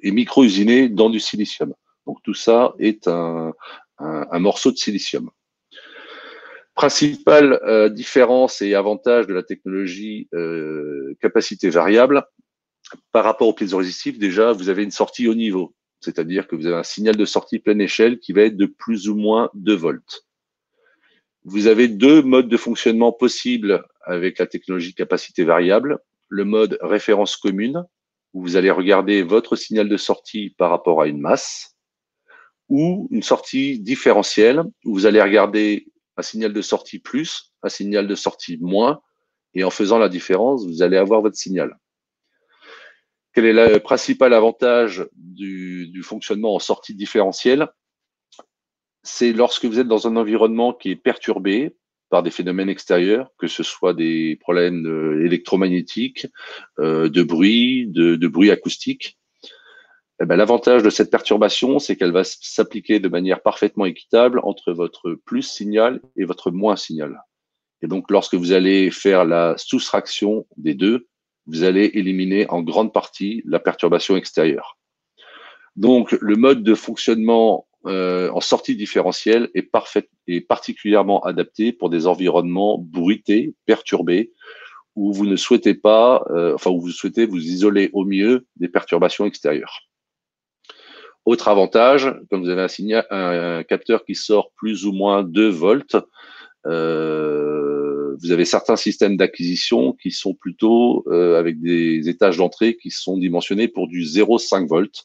micro-usiné dans du silicium. Donc tout ça est un morceau de silicium. Principale différence et avantage de la technologie capacité variable, par rapport au piézoresistif, déjà, vous avez une sortie au niveau. C'est-à-dire que vous avez un signal de sortie pleine échelle qui va être de plus ou moins 2 volts. Vous avez deux modes de fonctionnement possibles avec la technologie capacité variable. Le mode référence commune, où vous allez regarder votre signal de sortie par rapport à une masse, ou une sortie différentielle, où vous allez regarder un signal de sortie plus, un signal de sortie moins, et en faisant la différence, vous allez avoir votre signal. Quel est le principal avantage du fonctionnement en sortie différentielle? C'est lorsque vous êtes dans un environnement qui est perturbé par des phénomènes extérieurs, que ce soit des problèmes électromagnétiques, de bruit acoustique. Eh ben, l'avantage de cette perturbation, c'est qu'elle va s'appliquer de manière parfaitement équitable entre votre plus signal et votre moins signal. Et donc, lorsque vous allez faire la soustraction des deux, vous allez éliminer en grande partie la perturbation extérieure. Donc, le mode de fonctionnement en sortie différentielle est particulièrement adapté pour des environnements bruités, perturbés, où vous ne souhaitez pas, où vous souhaitez vous isoler au mieux des perturbations extérieures. Autre avantage, comme vous avez un capteur qui sort plus ou moins 2 volts, vous avez certains systèmes d'acquisition qui sont plutôt avec des étages d'entrée qui sont dimensionnés pour du 0,5 volts.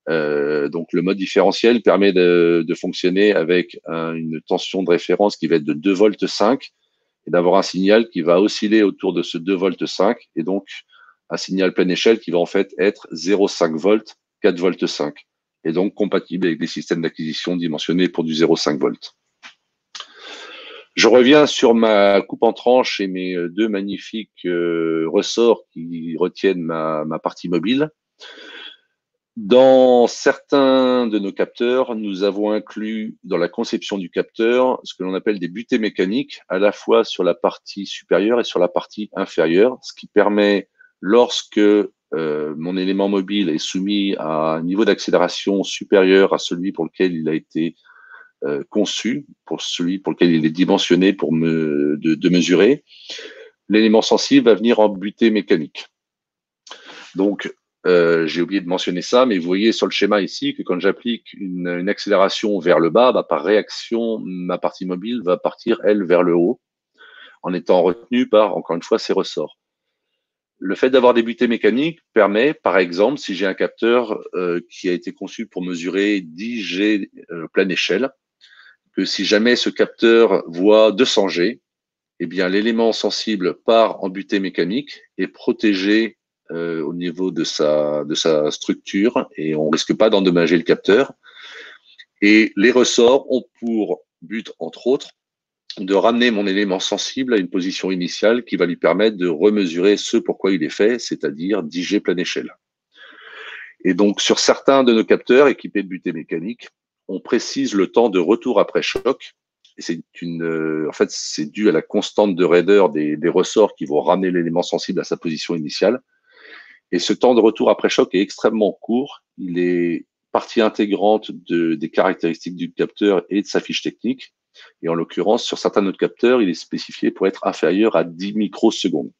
Donc le mode différentiel permet de fonctionner avec une tension de référence qui va être de 2 volts 5 et d'avoir un signal qui va osciller autour de ce 2 volts 5 et donc un signal pleine échelle qui va en fait être 0,5 volts, 4 volts 5 et donc compatible avec des systèmes d'acquisition dimensionnés pour du 0,5 volts. Je reviens sur ma coupe en tranche et mes 2 magnifiques ressorts qui retiennent ma partie mobile. Dans certains de nos capteurs, nous avons inclus dans la conception du capteur ce que l'on appelle des butées mécaniques, à la fois sur la partie supérieure et sur la partie inférieure, ce qui permet, lorsque mon élément mobile est soumis à un niveau d'accélération supérieur à celui pour lequel il a été conçu, pour celui pour lequel il est dimensionné de mesurer, l'élément sensible va venir en butée mécanique. Donc, j'ai oublié de mentionner ça, mais vous voyez sur le schéma ici que quand j'applique une accélération vers le bas, par réaction, ma partie mobile va partir, elle, vers le haut, en étant retenue par, encore une fois, ces ressorts. Le fait d'avoir des butées mécaniques permet, par exemple, si j'ai un capteur qui a été conçu pour mesurer 10 G pleine échelle, que si jamais ce capteur voit 200 G, eh bien l'élément sensible part en butée mécanique et protégé au niveau de sa structure et on risque pas d'endommager le capteur. Et les ressorts ont pour but, entre autres, de ramener mon élément sensible à une position initiale qui va lui permettre de remesurer ce pourquoi il est fait, c'est-à-dire 10 G pleine échelle. Et donc, sur certains de nos capteurs équipés de butée mécanique, on précise le temps de retour après choc. Et c'est en fait, c'est dû à la constante de raideur des ressorts qui vont ramener l'élément sensible à sa position initiale. Et ce temps de retour après choc est extrêmement court. Il est partie intégrante des caractéristiques du capteur et de sa fiche technique. Et en l'occurrence, sur certains de nos capteurs, il est spécifié pour être inférieur à 10 microsecondes.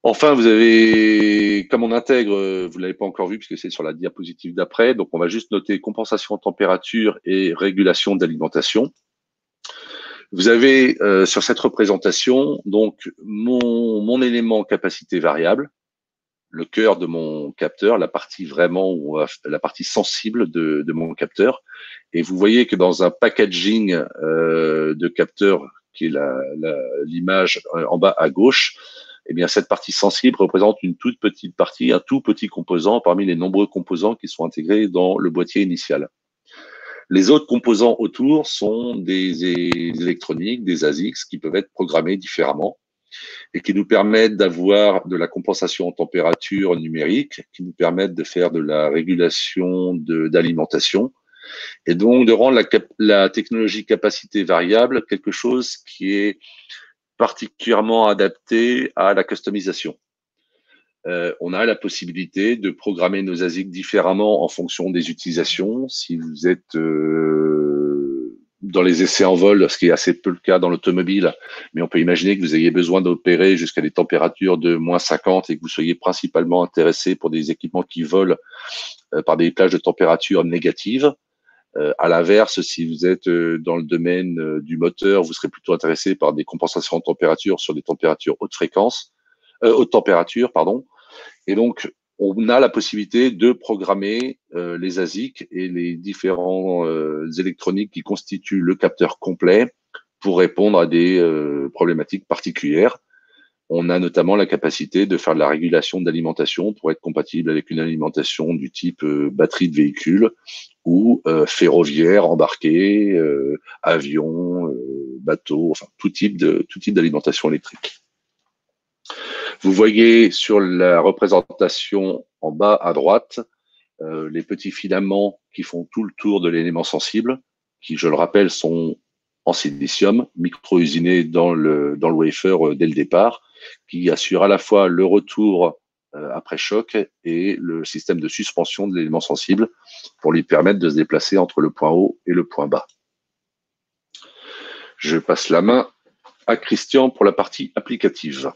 Enfin, vous avez, comme on intègre, vous l'avez pas encore vu puisque c'est sur la diapositive d'après, donc on va juste noter compensation de température et régulation d'alimentation. Vous avez sur cette représentation donc mon élément capacité variable, le cœur de mon capteur, la partie vraiment, la partie sensible de mon capteur. Et vous voyez que dans un packaging de capteur, qui est l'image en bas à gauche, eh bien cette partie sensible représente une toute petite partie, un tout petit composant parmi les nombreux composants qui sont intégrés dans le boîtier initial. Les autres composants autour sont des électroniques, des ASICs qui peuvent être programmés différemment et qui nous permettent d'avoir de la compensation en température numérique, qui nous permettent de faire de la régulation d'alimentation et donc de rendre la technologie capacité variable quelque chose qui est particulièrement adapté à la customisation. On a la possibilité de programmer nos ASIC différemment en fonction des utilisations. Si vous êtes dans les essais en vol, ce qui est assez peu le cas dans l'automobile, mais on peut imaginer que vous ayez besoin d'opérer jusqu'à des températures de -50 et que vous soyez principalement intéressé pour des équipements qui volent par des plages de température négatives. À l'inverse, si vous êtes dans le domaine du moteur, vous serez plutôt intéressé par des compensations de température sur des températures haute température, pardon. Et donc, on a la possibilité de programmer les ASIC et les différents électroniques qui constituent le capteur complet pour répondre à des problématiques particulières. On a notamment la capacité de faire de la régulation d'alimentation pour être compatible avec une alimentation du type batterie de véhicule ou ferroviaire, embarqué, avion, bateau, enfin tout type d'alimentation électrique. Vous voyez sur la représentation en bas à droite les petits filaments qui font tout le tour de l'élément sensible, qui, je le rappelle, sont en silicium, micro-usinés dans le wafer dès le départ, qui assure à la fois le retour après choc et le système de suspension de l'élément sensible pour lui permettre de se déplacer entre le point haut et le point bas. Je passe la main à Christian pour la partie applicative.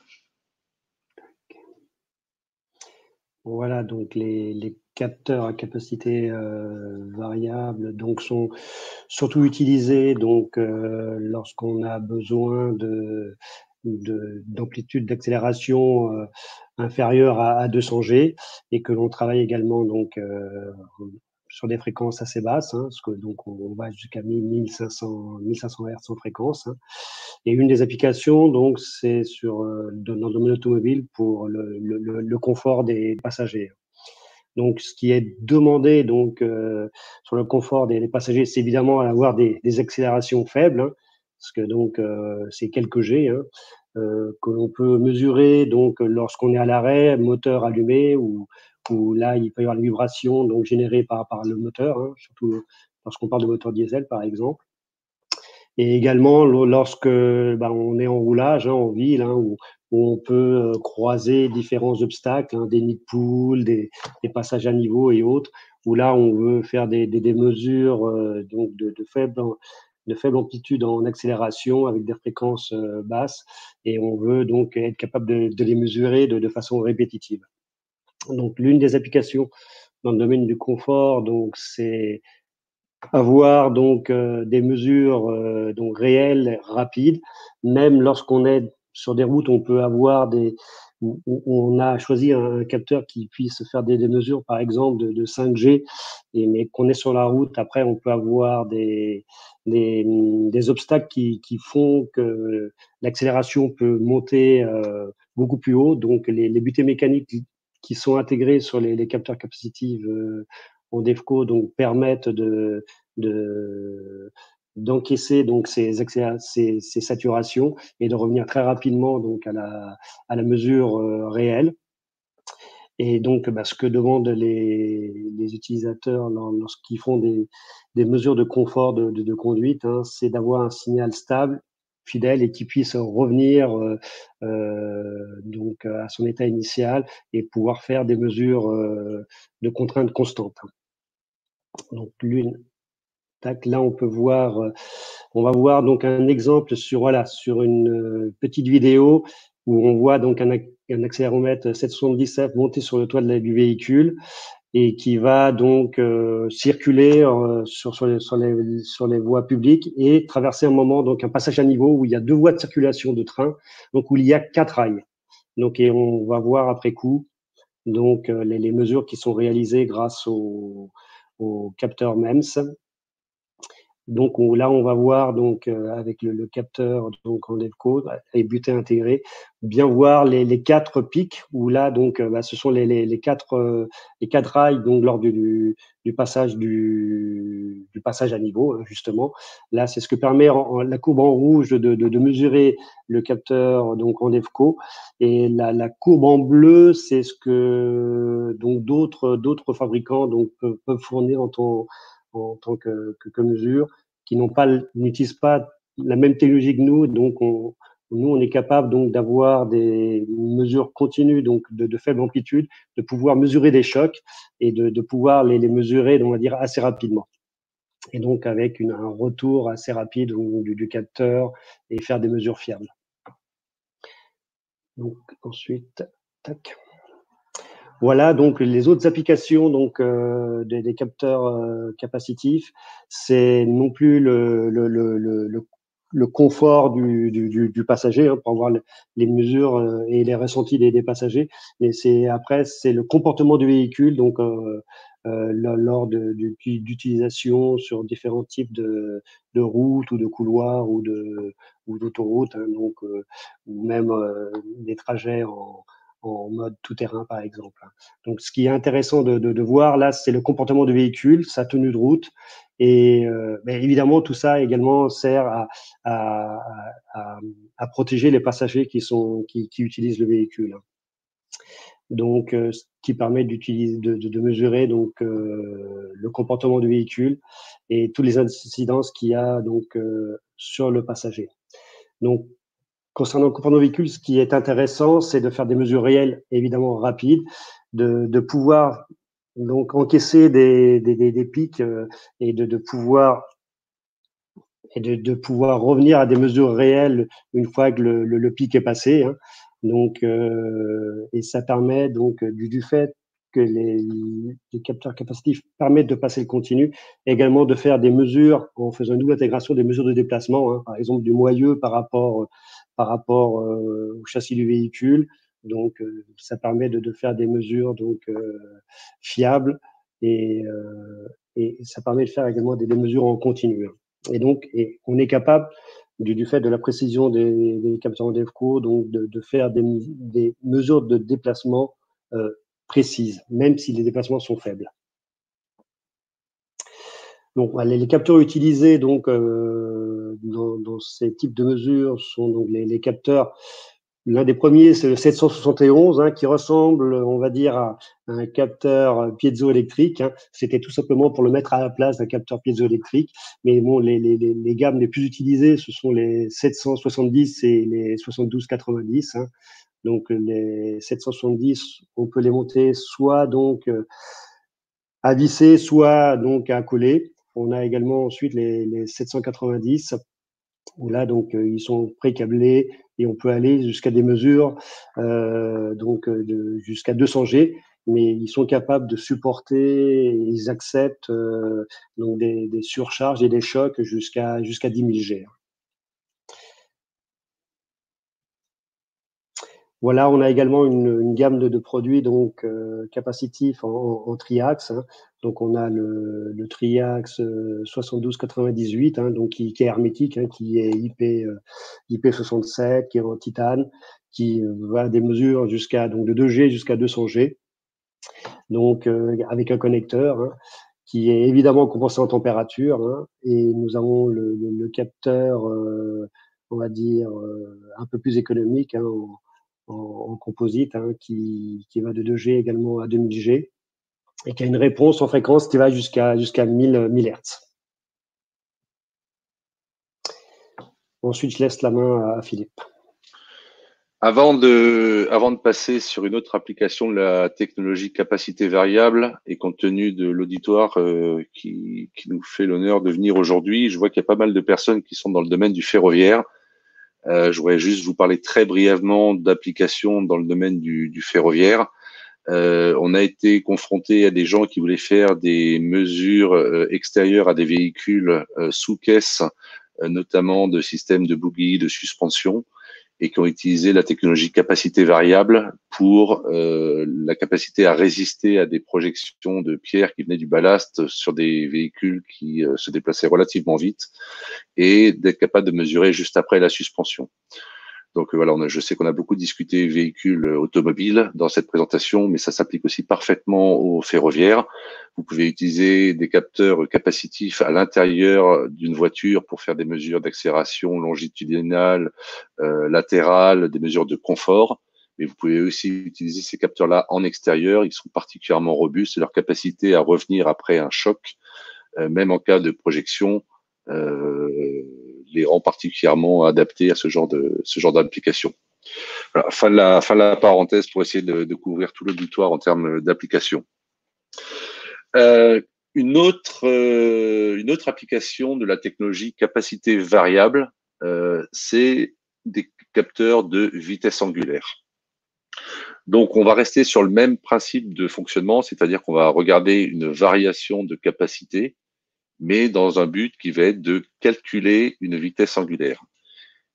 Voilà, donc les capteurs à capacité variable donc sont surtout utilisés donc lorsqu'on a besoin d'amplitude d'accélération inférieure à 200 G et que l'on travaille également donc sur des fréquences assez basses, parce que donc on va jusqu'à 1500 Hz en fréquence. Et une des applications, donc, c'est dans le domaine automobile pour le confort des passagers. Donc, ce qui est demandé donc sur le confort des passagers, c'est évidemment avoir des accélérations faibles, parce que donc c'est quelques G, que l'on peut mesurer donc lorsqu'on est à l'arrêt, moteur allumé ou là il peut y avoir une vibration donc générée par le moteur, surtout lorsqu'on parle de moteur diesel par exemple. Et également lorsque on est en roulage en ville, où on peut croiser différents obstacles, des nids de poules, des passages à niveau et autres, où là on veut faire des mesures donc de faible amplitude en accélération avec des fréquences basses, et on veut donc être capable de les mesurer de façon répétitive. Donc l'une des applications dans le domaine du confort, donc c'est avoir donc des mesures donc réelles, rapides. Même lorsqu'on est sur des routes, on peut avoir on a choisi un capteur qui puisse faire des mesures, par exemple, de 5G, mais qu'on est sur la route. Après, on peut avoir des obstacles qui font que l'accélération peut monter beaucoup plus haut. Donc, les butées mécaniques qui sont intégrées sur les capteurs capacitifs en DEFCO donc permettent d'encaisser donc ces saturations et de revenir très rapidement donc à la mesure réelle. Et donc, ce que demandent les utilisateurs lorsqu'ils font des mesures de confort de conduite, c'est d'avoir un signal stable, fidèle et qui puisse revenir donc à son état initial et pouvoir faire des mesures de contrainte constante. Donc là, on va voir donc un exemple sur une petite vidéo où on voit donc un accéléromètre 777 monter sur le toit du véhicule et qui va donc circuler sur les voies publiques et traverser un moment donc un passage à niveau où il y a 2 voies de circulation de train, donc où il y a 4 rails. Donc et on va voir après coup donc les mesures qui sont réalisées grâce au capteur MEMS. Donc là, on va voir donc avec le capteur donc en DEFCO et butée intégrée, bien voir les 4 pics où là donc ce sont les 4 rails donc lors du passage du passage à niveau justement. Là, c'est ce que permet la courbe en rouge de mesurer le capteur donc en DEFCO, et la courbe en bleu, c'est ce que donc d'autres fabricants donc peuvent fournir en tant que mesure, qui n'utilisent pas la même technologie que nous. Donc, nous, on est capable donc d'avoir des mesures continues donc de faible amplitude, de pouvoir mesurer des chocs et de pouvoir les mesurer, on va dire, assez rapidement. Et donc, avec un retour assez rapide du capteur et faire des mesures fiables. Donc, ensuite, tac. Voilà, donc les autres applications donc des capteurs capacitifs, c'est non plus le confort du passager pour avoir les mesures et les ressentis des passagers, mais c'est le comportement du véhicule donc lors d'utilisation sur différents types de routes ou de couloirs ou d'autoroutes, donc ou même des trajets en mode tout-terrain, par exemple. Donc, ce qui est intéressant de voir là, c'est le comportement du véhicule, sa tenue de route. Et évidemment, tout ça également sert à protéger les passagers qui utilisent le véhicule. Donc, ce qui permet de mesurer donc le comportement du véhicule et toutes les incidences qu'il y a donc sur le passager. Donc, concernant le comportement du véhicule, ce qui est intéressant, c'est de faire des mesures réelles, évidemment rapides, de pouvoir donc encaisser des pics et de pouvoir et de pouvoir revenir à des mesures réelles une fois que le pic est passé. Hein. Donc, et ça permet donc du fait que les capteurs capacitifs permettent de passer le continu, également de faire des mesures en faisant une double intégration des mesures de déplacement, hein, par exemple du moyeu par rapport au châssis du véhicule. Donc, ça permet de faire des mesures donc fiables et ça permet de faire également des mesures en continu. Et donc, on est capable, du fait de la précision des capteurs DEVCO, donc de faire des mesures de déplacement précises, même si les déplacements sont faibles. Donc, les capteurs utilisés donc, dans ces types de mesures sont donc les capteurs. L'un des premiers, c'est le 771, hein, qui ressemble, on va dire, à un capteur piézoélectrique. Hein. C'était tout simplement pour le mettre à la place d'un capteur piézoélectrique. Mais bon, les gammes les plus utilisées, ce sont les 770 et les 7290. Hein. Donc, les 770, on peut les monter soit donc à visser, soit donc à coller. On a également ensuite les 790, où là, donc, ils sont pré-câblés et on peut aller jusqu'à des mesures jusqu'à 200 G, mais ils sont capables de supporter, ils acceptent donc des surcharges et des chocs jusqu'à 10 000 G. Voilà, on a également une gamme de produits donc capacitifs en triaxe. Hein. Donc on a le triaxe 7298, hein, donc qui est hermétique, hein, qui est IP67, qui est en titane, qui va à des mesures de 2G jusqu'à 200 G. Donc avec un connecteur, hein, qui est évidemment compensé en température, hein, et nous avons le capteur, on va dire un peu plus économique, hein, en composite, hein, qui va de 2G également à 2000 G et qui a une réponse en fréquence qui va jusqu'à 1000 Hz. Ensuite, je laisse la main à Philippe. Avant de passer sur une autre application de la technologie capacité variable, et compte tenu de l'auditoire qui nous fait l'honneur de venir aujourd'hui, je vois qu'il y a pas mal de personnes qui sont dans le domaine du ferroviaire. Je voudrais juste vous parler très brièvement d'applications dans le domaine du ferroviaire. On a été confronté à des gens qui voulaient faire des mesures extérieures à des véhicules sous caisse, notamment de systèmes de bogies, de suspension, et qui ont utilisé la technologie capacité variable pour la capacité à résister à des projections de pierres qui venaient du ballast sur des véhicules qui se déplaçaient relativement vite, et d'être capable de mesurer juste après la suspension. Donc voilà, je sais qu'on a beaucoup discuté véhicules automobiles dans cette présentation, mais ça s'applique aussi parfaitement aux ferroviaires. Vous pouvez utiliser des capteurs capacitifs à l'intérieur d'une voiture pour faire des mesures d'accélération longitudinale, latérale, des mesures de confort. Mais vous pouvez aussi utiliser ces capteurs-là en extérieur. Ils sont particulièrement robustes et leur capacité à revenir après un choc, même en cas de projection, les rend particulièrement adaptés à ce genre d'application. Voilà, fin de la parenthèse pour essayer de couvrir tout l'auditoire en termes d'application. Une autre application de la technologie capacité variable, c'est des capteurs de vitesse angulaire. Donc, on va rester sur le même principe de fonctionnement, c'est-à-dire qu'on va regarder une variation de capacité, mais dans un but qui va être de calculer une vitesse angulaire.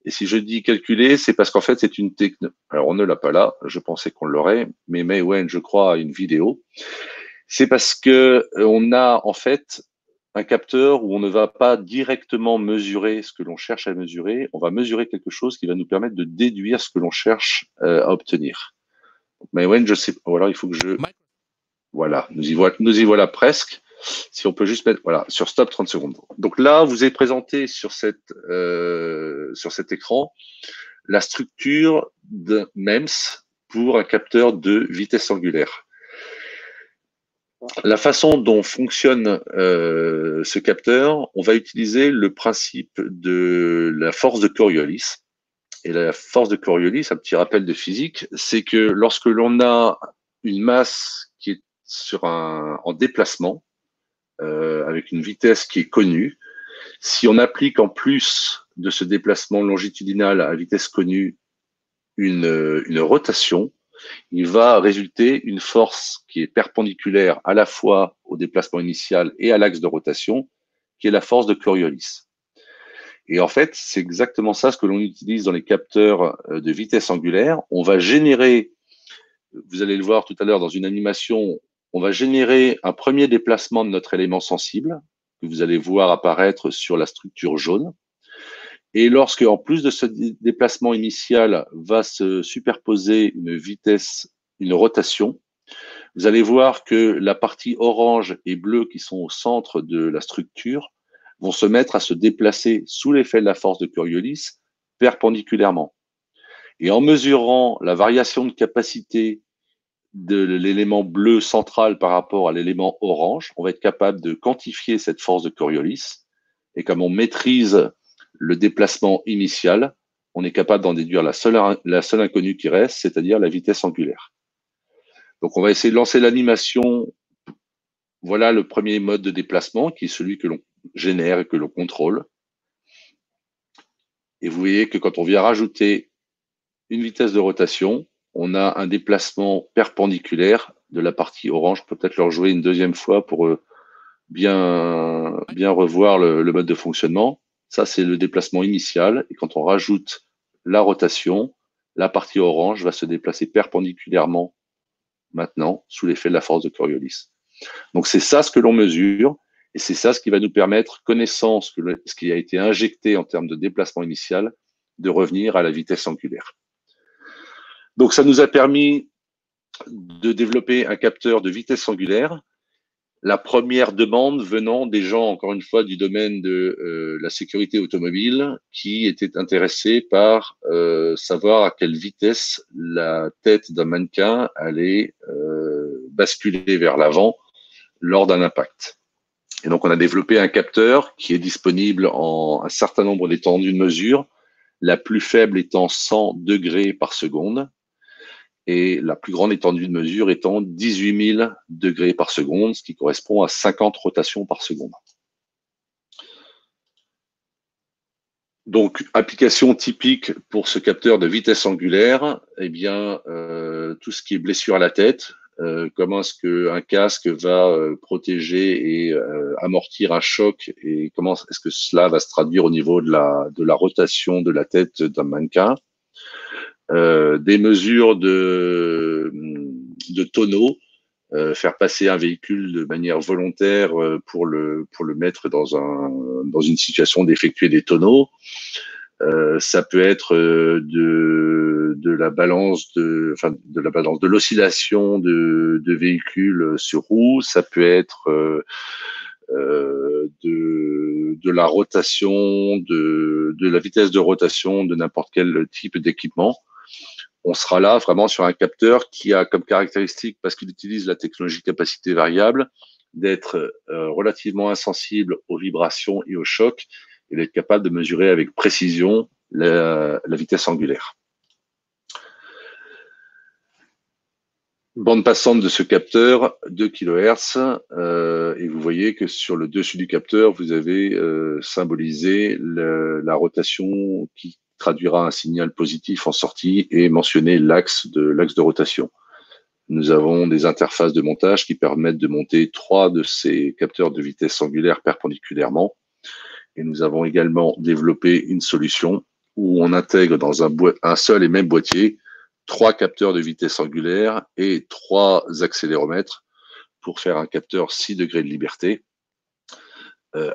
Et si je dis calculer, c'est parce qu'en fait, c'est une technologie. Alors, on ne l'a pas là, je pensais qu'on l'aurait, mais Maywen, je crois, a une vidéo. C'est parce que on a en fait un capteur où on ne va pas directement mesurer ce que l'on cherche à mesurer, on va mesurer quelque chose qui va nous permettre de déduire ce que l'on cherche à obtenir. Maywen, je sais, voilà, il faut que je. Voilà, nous y voilà presque. Si on peut juste mettre, voilà, sur stop 30 secondes. Donc là, vous est présenté sur cet écran la structure d'un MEMS pour un capteur de vitesse angulaire. La façon dont fonctionne ce capteur, on va utiliser le principe de la force de Coriolis. Et la force de Coriolis, un petit rappel de physique, c'est que lorsque l'on a une masse qui est en déplacement, avec une vitesse qui est connue, Si on applique en plus de ce déplacement longitudinal à vitesse connue une rotation, il va résulter une force qui est perpendiculaire à la fois au déplacement initial et à l'axe de rotation, qui est la force de Coriolis. Et en fait, c'est exactement ça ce que l'on utilise dans les capteurs de vitesse angulaire. On va générer, vous allez le voir tout à l'heure dans une animation, on va générer un premier déplacement de notre élément sensible, que vous allez voir apparaître sur la structure jaune. Et lorsque, en plus de ce déplacement initial, va se superposer une vitesse, une rotation, vous allez voir que la partie orange et bleue qui sont au centre de la structure vont se mettre à se déplacer sous l'effet de la force de Coriolis perpendiculairement. Et en mesurant la variation de capacité de l'élément bleu central par rapport à l'élément orange, on va être capable de quantifier cette force de Coriolis. Et comme on maîtrise le déplacement initial, on est capable d'en déduire la seule inconnue qui reste, c'est-à-dire la vitesse angulaire. Donc on va essayer de lancer l'animation. Voilà le premier mode de déplacement qui est celui que l'on génère et que l'on contrôle. Et vous voyez que quand on vient rajouter une vitesse de rotation, on a un déplacement perpendiculaire de la partie orange. Peut-être le rejouer une deuxième fois pour bien revoir le mode de fonctionnement. Ça, c'est le déplacement initial. Et quand on rajoute la rotation, la partie orange va se déplacer perpendiculairement maintenant sous l'effet de la force de Coriolis. Donc, c'est ça ce que l'on mesure. Et c'est ça ce qui va nous permettre, connaissant ce qui a été injecté en termes de déplacement initial, de revenir à la vitesse angulaire. Donc, ça nous a permis de développer un capteur de vitesse angulaire. La première demande venant des gens, encore une fois, du domaine de la sécurité automobile, qui étaient intéressés par savoir à quelle vitesse la tête d'un mannequin allait basculer vers l'avant lors d'un impact. Et donc, on a développé un capteur qui est disponible en un certain nombre d'étendues de mesure, la plus faible étant 100 degrés par seconde, et la plus grande étendue de mesure étant 18 000 degrés par seconde, ce qui correspond à 50 rotations par seconde. Donc, application typique pour ce capteur de vitesse angulaire, eh bien, tout ce qui est blessure à la tête, comment est-ce qu'un casque va protéger et amortir un choc, et comment est-ce que cela va se traduire au niveau de la rotation de la tête d'un mannequin. Des mesures de tonneau, faire passer un véhicule de manière volontaire pour le mettre dans une situation d'effectuer des tonneaux. Ça peut être de la balance de l'oscillation de véhicules sur roue. Ça peut être de la rotation, de la vitesse de rotation de n'importe quel type d'équipement. On sera là vraiment sur un capteur qui a comme caractéristique, parce qu'il utilise la technologie capacité variable, d'être relativement insensible aux vibrations et aux chocs, et d'être capable de mesurer avec précision la vitesse angulaire. Bande passante de ce capteur, 2 kHz, et vous voyez que sur le dessus du capteur, vous avez symbolisé la rotation qui traduira un signal positif en sortie et mentionner l'axe de rotation. Nous avons des interfaces de montage qui permettent de monter 3 de ces capteurs de vitesse angulaire perpendiculairement. Et nous avons également développé une solution où on intègre dans un seul et même boîtier 3 capteurs de vitesse angulaire et 3 accéléromètres pour faire un capteur 6 degrés de liberté.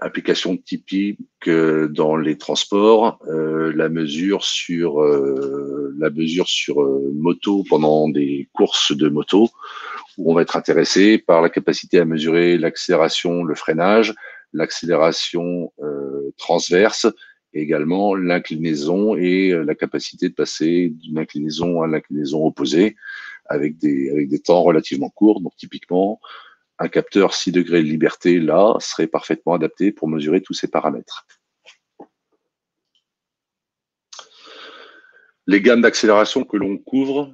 Application typique dans les transports, la mesure sur moto pendant des courses de moto, où on va être intéressé par la capacité à mesurer l'accélération, le freinage, l'accélération transverse, et également l'inclinaison et la capacité de passer d'une inclinaison à l'inclinaison opposée avec des temps relativement courts. Donc typiquement, un capteur 6 degrés de liberté, là, serait parfaitement adapté pour mesurer tous ces paramètres. Les gammes d'accélération que l'on couvre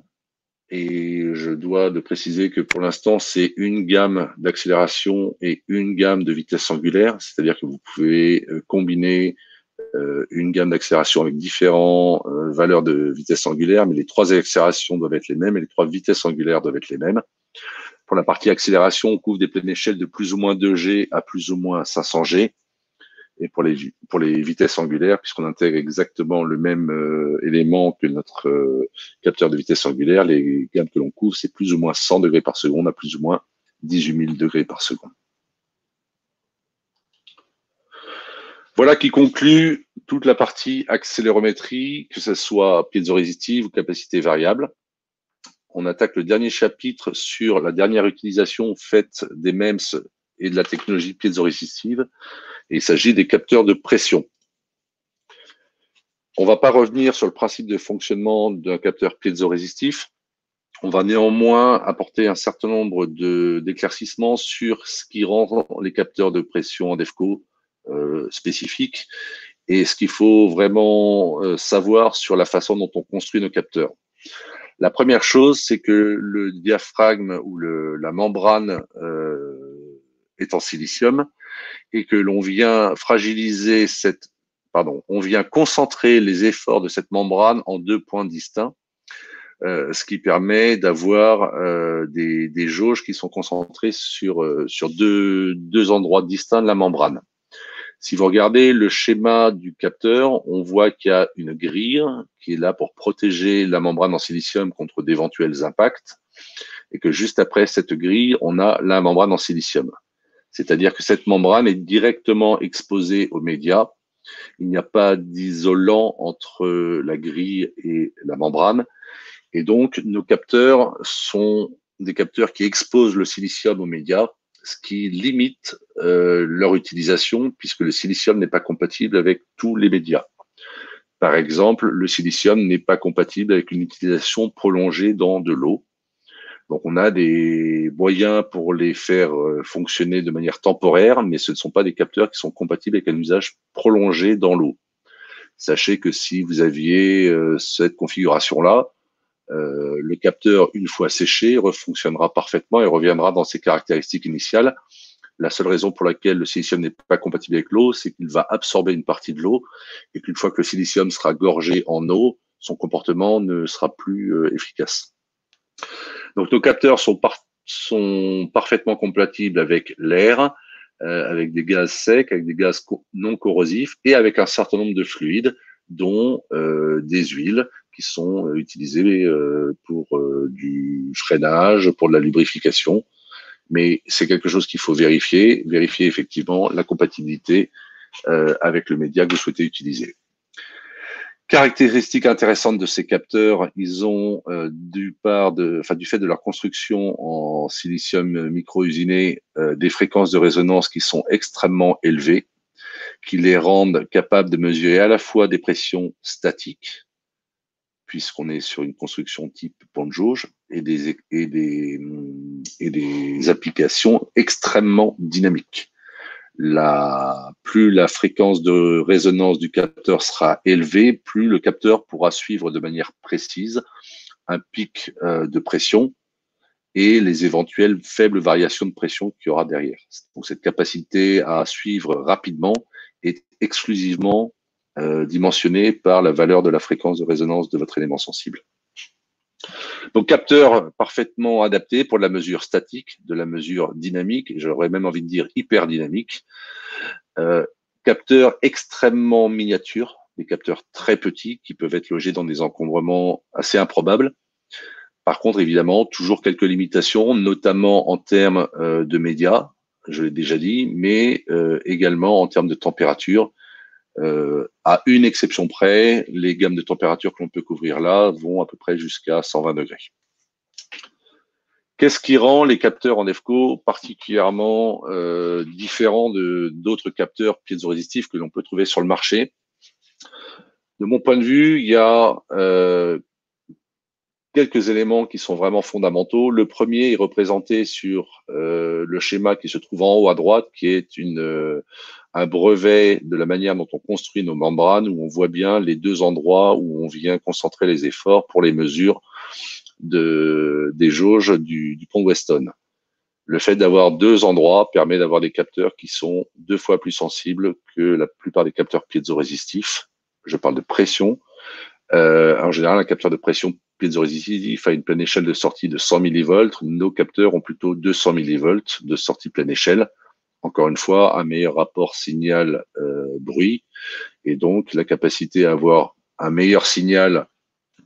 Et je dois de préciser que pour l'instant, c'est une gamme d'accélération et une gamme de vitesse angulaire, c'est-à-dire que vous pouvez combiner une gamme d'accélération avec différentes valeurs de vitesse angulaire, mais les 3 accélérations doivent être les mêmes et les 3 vitesses angulaires doivent être les mêmes. Pour la partie accélération, on couvre des pleines échelles de plus ou moins 2G à plus ou moins 500G. Et pour les vitesses angulaires, puisqu'on intègre exactement le même élément que notre capteur de vitesse angulaire, les gammes que l'on couvre, c'est plus ou moins 100 degrés par seconde à plus ou moins 18 000 degrés par seconde. Voilà qui conclut toute la partie accélérométrie, que ce soit piézorésistive ou capacité variable. On attaque le dernier chapitre sur la dernière utilisation faite des MEMS et de la technologie piézorésistive. Et il s'agit des capteurs de pression. On ne va pas revenir sur le principe de fonctionnement d'un capteur piézorésistif. On va néanmoins apporter un certain nombre d'éclaircissements sur ce qui rend les capteurs de pression en DEFCO spécifiques et ce qu'il faut vraiment savoir sur la façon dont on construit nos capteurs. La première chose, c'est que le diaphragme ou la membrane est en silicium et que l'on vient fragiliser on vient concentrer les efforts de cette membrane en 2 points distincts, ce qui permet d'avoir des jauges qui sont concentrées sur deux endroits distincts de la membrane. Si vous regardez le schéma du capteur, on voit qu'il y a une grille qui est là pour protéger la membrane en silicium contre d'éventuels impacts et que juste après cette grille, on a la membrane en silicium. C'est-à-dire que cette membrane est directement exposée aux médias. Il n'y a pas d'isolant entre la grille et la membrane. Et donc, nos capteurs sont des capteurs qui exposent le silicium aux médias, ce qui limite leur utilisation puisque le silicium n'est pas compatible avec tous les médias. Par exemple, le silicium n'est pas compatible avec une utilisation prolongée dans de l'eau. Donc, on a des moyens pour les faire fonctionner de manière temporaire, mais ce ne sont pas des capteurs qui sont compatibles avec un usage prolongé dans l'eau. Sachez que si vous aviez cette configuration-là, le capteur, une fois séché, refonctionnera parfaitement et reviendra dans ses caractéristiques initiales. La seule raison pour laquelle le silicium n'est pas compatible avec l'eau, c'est qu'il va absorber une partie de l'eau et qu'une fois que le silicium sera gorgé en eau, son comportement ne sera plus efficace. Donc, nos capteurs sont parfaitement compatibles avec l'air, avec des gaz secs, avec des gaz non corrosifs et avec un certain nombre de fluides, dont des huiles qui sont utilisées pour du freinage, pour de la lubrification. Mais c'est quelque chose qu'il faut vérifier effectivement la compatibilité avec le média que vous souhaitez utiliser. Caractéristique intéressante de ces capteurs, ils ont du fait de leur construction en silicium micro-usiné des fréquences de résonance qui sont extrêmement élevées, qui les rendent capables de mesurer à la fois des pressions statiques, puisqu'on est sur une construction type pont de jauge, et des applications extrêmement dynamiques. Plus la fréquence de résonance du capteur sera élevée, plus le capteur pourra suivre de manière précise un pic de pression et les éventuelles faibles variations de pression qu'il y aura derrière. Donc, cette capacité à suivre rapidement est exclusivement dimensionnée par la valeur de la fréquence de résonance de votre élément sensible. Donc, capteur parfaitement adapté pour de la mesure statique, de la mesure dynamique, et j'aurais même envie de dire hyper dynamique. Capteurs extrêmement miniatures, des capteurs très petits qui peuvent être logés dans des encombrements assez improbables. Par contre, évidemment, toujours quelques limitations, notamment en termes de médias, je l'ai déjà dit, mais également en termes de température. À une exception près, les gammes de température que l'on peut couvrir là vont à peu près jusqu'à 120 degrés. Qu'est-ce qui rend les capteurs en DEFCO particulièrement différents d'autres capteurs piézorésistifs que l'on peut trouver sur le marché? De mon point de vue, il y a quelques éléments qui sont vraiment fondamentaux. Le premier est représenté sur le schéma qui se trouve en haut à droite, qui est un brevet de la manière dont on construit nos membranes, où on voit bien les deux endroits où on vient concentrer les efforts pour les mesures des jauges du pont Weston. Le fait d'avoir 2 endroits permet d'avoir des capteurs qui sont 2 fois plus sensibles que la plupart des capteurs piézorésistifs. Je parle de pression. En général, un capteur de pression piézorésistif a une pleine échelle de sortie de 100 millivolts. Nos capteurs ont plutôt 200 millivolts de sortie pleine échelle. Encore une fois, un meilleur rapport signal-bruit et donc la capacité à avoir un meilleur signal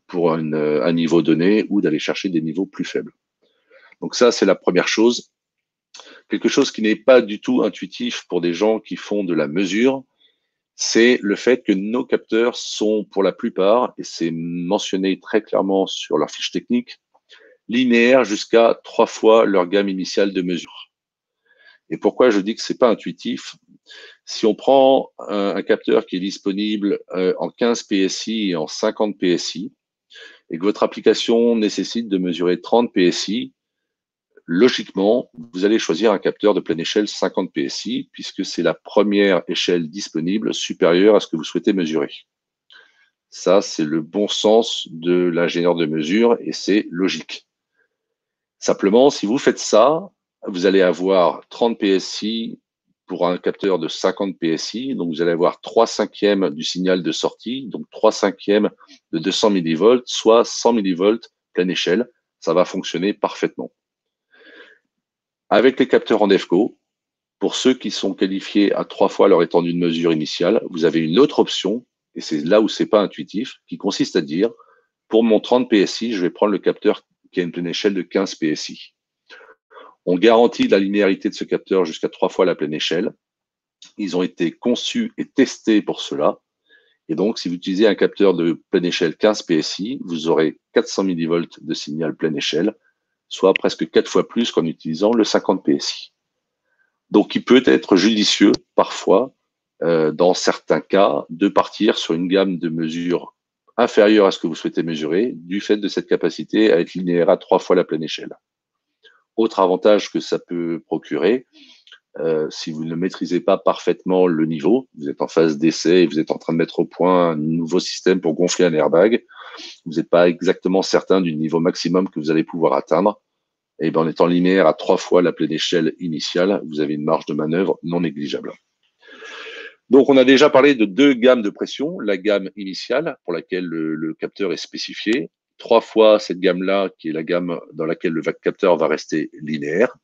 pour un niveau donné ou d'aller chercher des niveaux plus faibles. Donc ça, c'est la première chose. Quelque chose qui n'est pas du tout intuitif pour des gens qui font de la mesure, c'est le fait que nos capteurs sont pour la plupart, et c'est mentionné très clairement sur leur fiche technique, linéaires jusqu'à 3 fois leur gamme initiale de mesure. Et pourquoi je dis que c'est pas intuitif? Si on prend un capteur qui est disponible en 15 PSI et en 50 PSI, et que votre application nécessite de mesurer 30 PSI, logiquement, vous allez choisir un capteur de pleine échelle 50 PSI, puisque c'est la première échelle disponible supérieure à ce que vous souhaitez mesurer. Ça, c'est le bon sens de l'ingénieur de mesure et c'est logique. Simplement, si vous faites ça, vous allez avoir 30 PSI pour un capteur de 50 PSI, donc vous allez avoir 3/5 du signal de sortie, donc 3/5 de 200 millivolts, soit 100 millivolts pleine échelle. Ça va fonctionner parfaitement. Avec les capteurs en DEFCO, pour ceux qui sont qualifiés à 3 fois leur étendue de mesure initiale, vous avez une autre option, et c'est là où c'est pas intuitif, qui consiste à dire, pour mon 30 PSI, je vais prendre le capteur qui a une pleine échelle de 15 PSI. On garantit la linéarité de ce capteur jusqu'à 3 fois la pleine échelle. Ils ont été conçus et testés pour cela. Et donc, si vous utilisez un capteur de pleine échelle 15 PSI, vous aurez 400 millivolts de signal pleine échelle, soit presque 4 fois plus qu'en utilisant le 50 PSI. Donc, il peut être judicieux, parfois, dans certains cas, de partir sur une gamme de mesures inférieure à ce que vous souhaitez mesurer, du fait de cette capacité à être linéaire à 3 fois la pleine échelle. Autre avantage que ça peut procurer, si vous ne maîtrisez pas parfaitement le niveau, vous êtes en phase d'essai et vous êtes en train de mettre au point un nouveau système pour gonfler un airbag, vous n'êtes pas exactement certain du niveau maximum que vous allez pouvoir atteindre, et bien en étant linéaire à 3 fois la pleine échelle initiale, vous avez une marge de manœuvre non négligeable. Donc, on a déjà parlé de 2 gammes de pression, la gamme initiale pour laquelle le capteur est spécifié, 3 fois cette gamme-là qui est la gamme dans laquelle le capteur va rester linéaire.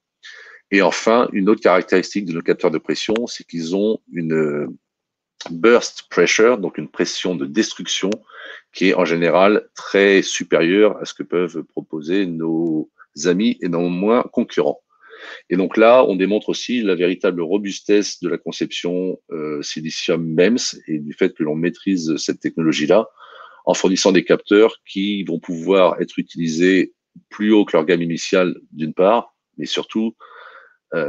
Et enfin, une autre caractéristique de nos capteurs de pression, c'est qu'ils ont une burst pressure, donc une pression de destruction qui est en général très supérieure à ce que peuvent proposer nos amis et non moins concurrents. Et donc là, on démontre aussi la véritable robustesse de la conception silicium MEMS et du fait que l'on maîtrise cette technologie-là en fournissant des capteurs qui vont pouvoir être utilisés plus haut que leur gamme initiale d'une part, mais surtout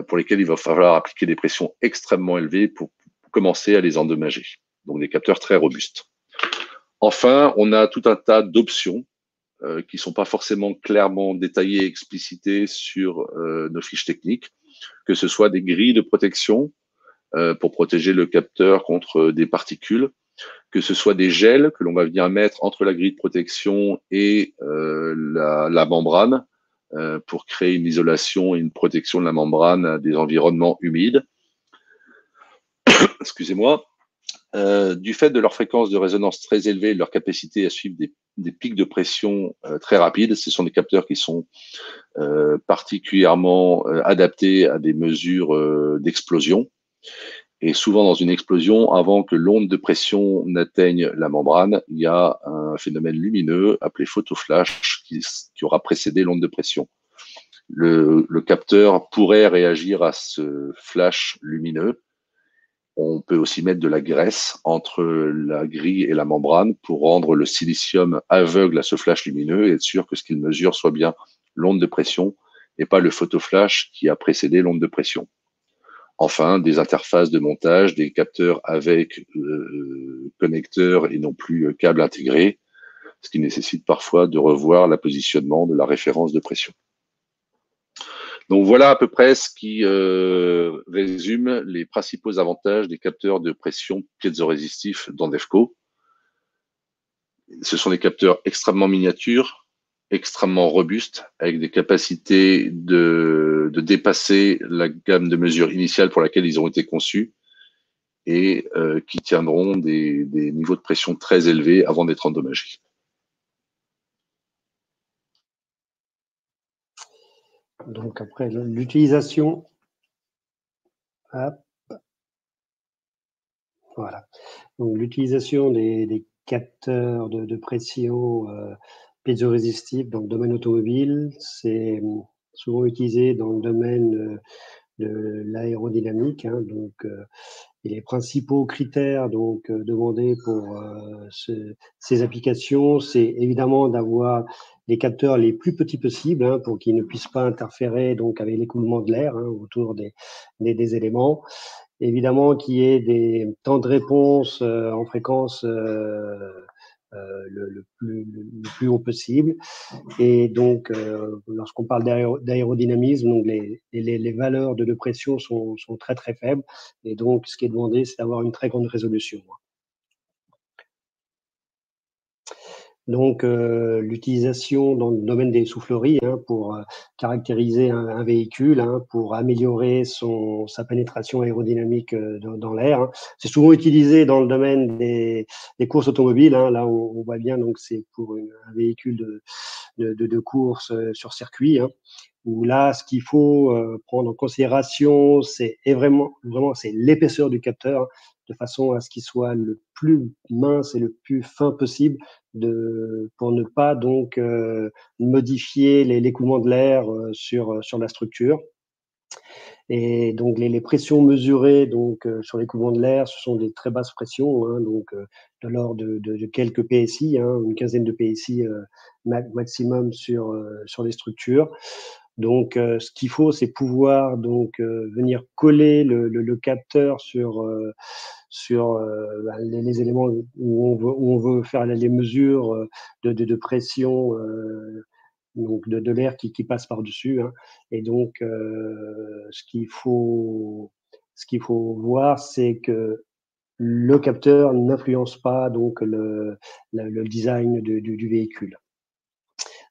pour lesquels il va falloir appliquer des pressions extrêmement élevées pour commencer à les endommager. Donc des capteurs très robustes. Enfin, on a tout un tas d'options qui sont pas forcément clairement détaillées et explicitées sur nos fiches techniques, que ce soit des grilles de protection pour protéger le capteur contre des particules, que ce soit des gels que l'on va venir mettre entre la grille de protection et la membrane pour créer une isolation et une protection de la membrane des environnements humides. Excusez-moi. Du fait de leur fréquence de résonance très élevée et de leur capacité à suivre des pics de pression très rapides, ce sont des capteurs qui sont particulièrement adaptés à des mesures d'explosion. Et souvent, dans une explosion, avant que l'onde de pression n'atteigne la membrane, il y a un phénomène lumineux appelé photoflash qui aura précédé l'onde de pression. Le capteur pourrait réagir à ce flash lumineux. On peut aussi mettre de la graisse entre la grille et la membrane pour rendre le silicium aveugle à ce flash lumineux et être sûr que ce qu'il mesure soit bien l'onde de pression et pas le photoflash qui a précédé l'onde de pression. Enfin, des interfaces de montage, des capteurs avec connecteurs et non plus câbles intégrés, ce qui nécessite parfois de revoir le positionnement de la référence de pression. Donc voilà à peu près ce qui résume les principaux avantages des capteurs de pression piézorésistifs dans DEFCO. Ce sont des capteurs extrêmement miniatures, extrêmement robuste, avec des capacités de dépasser la gamme de mesures initiale pour laquelle ils ont été conçus, et qui tiendront des niveaux de pression très élevés avant d'être endommagés. Donc après, l'utilisation, voilà. Donc l'utilisation des capteurs de pression piézorésistifs dans le domaine automobile, c'est souvent utilisé dans le domaine de l'aérodynamique. Hein, donc, et les principaux critères donc demandés pour ces applications, c'est évidemment d'avoir les capteurs les plus petits possibles, hein, pour qu'ils ne puissent pas interférer donc avec l'écoulement de l'air, hein, autour des éléments. Évidemment qu'il y ait des temps de réponse en fréquence le plus haut possible. Et donc, lorsqu'on parle d'aérodynamisme, donc les valeurs de pression sont très très faibles. Et donc, ce qui est demandé, c'est d'avoir une très grande résolution. Donc, l'utilisation dans le domaine des souffleries, hein, pour caractériser un véhicule, hein, pour améliorer sa pénétration aérodynamique dans l'air. Hein. C'est souvent utilisé dans le domaine des courses automobiles. Hein. Là, on voit bien, donc c'est pour un véhicule de course sur circuit. Hein, où là, ce qu'il faut prendre en considération, c'est vraiment c'est l'épaisseur du capteur, de façon à ce qu'il soit le plus mince et le plus fin possible, pour ne pas donc modifier l'écoulement de l'air sur la structure. Et donc les pressions mesurées donc sur l'écoulement de l'air, ce sont des très basses pressions, hein, donc de l'ordre de quelques PSI, hein, une quinzaine de PSI maximum sur les structures. Donc, ce qu'il faut, c'est pouvoir donc venir coller le capteur sur les éléments où on veut faire les mesures de pression, donc de l'air qui passe par-dessus. Hein. Et donc, ce qu'il faut voir, c'est que le capteur n'influence pas donc le design du véhicule.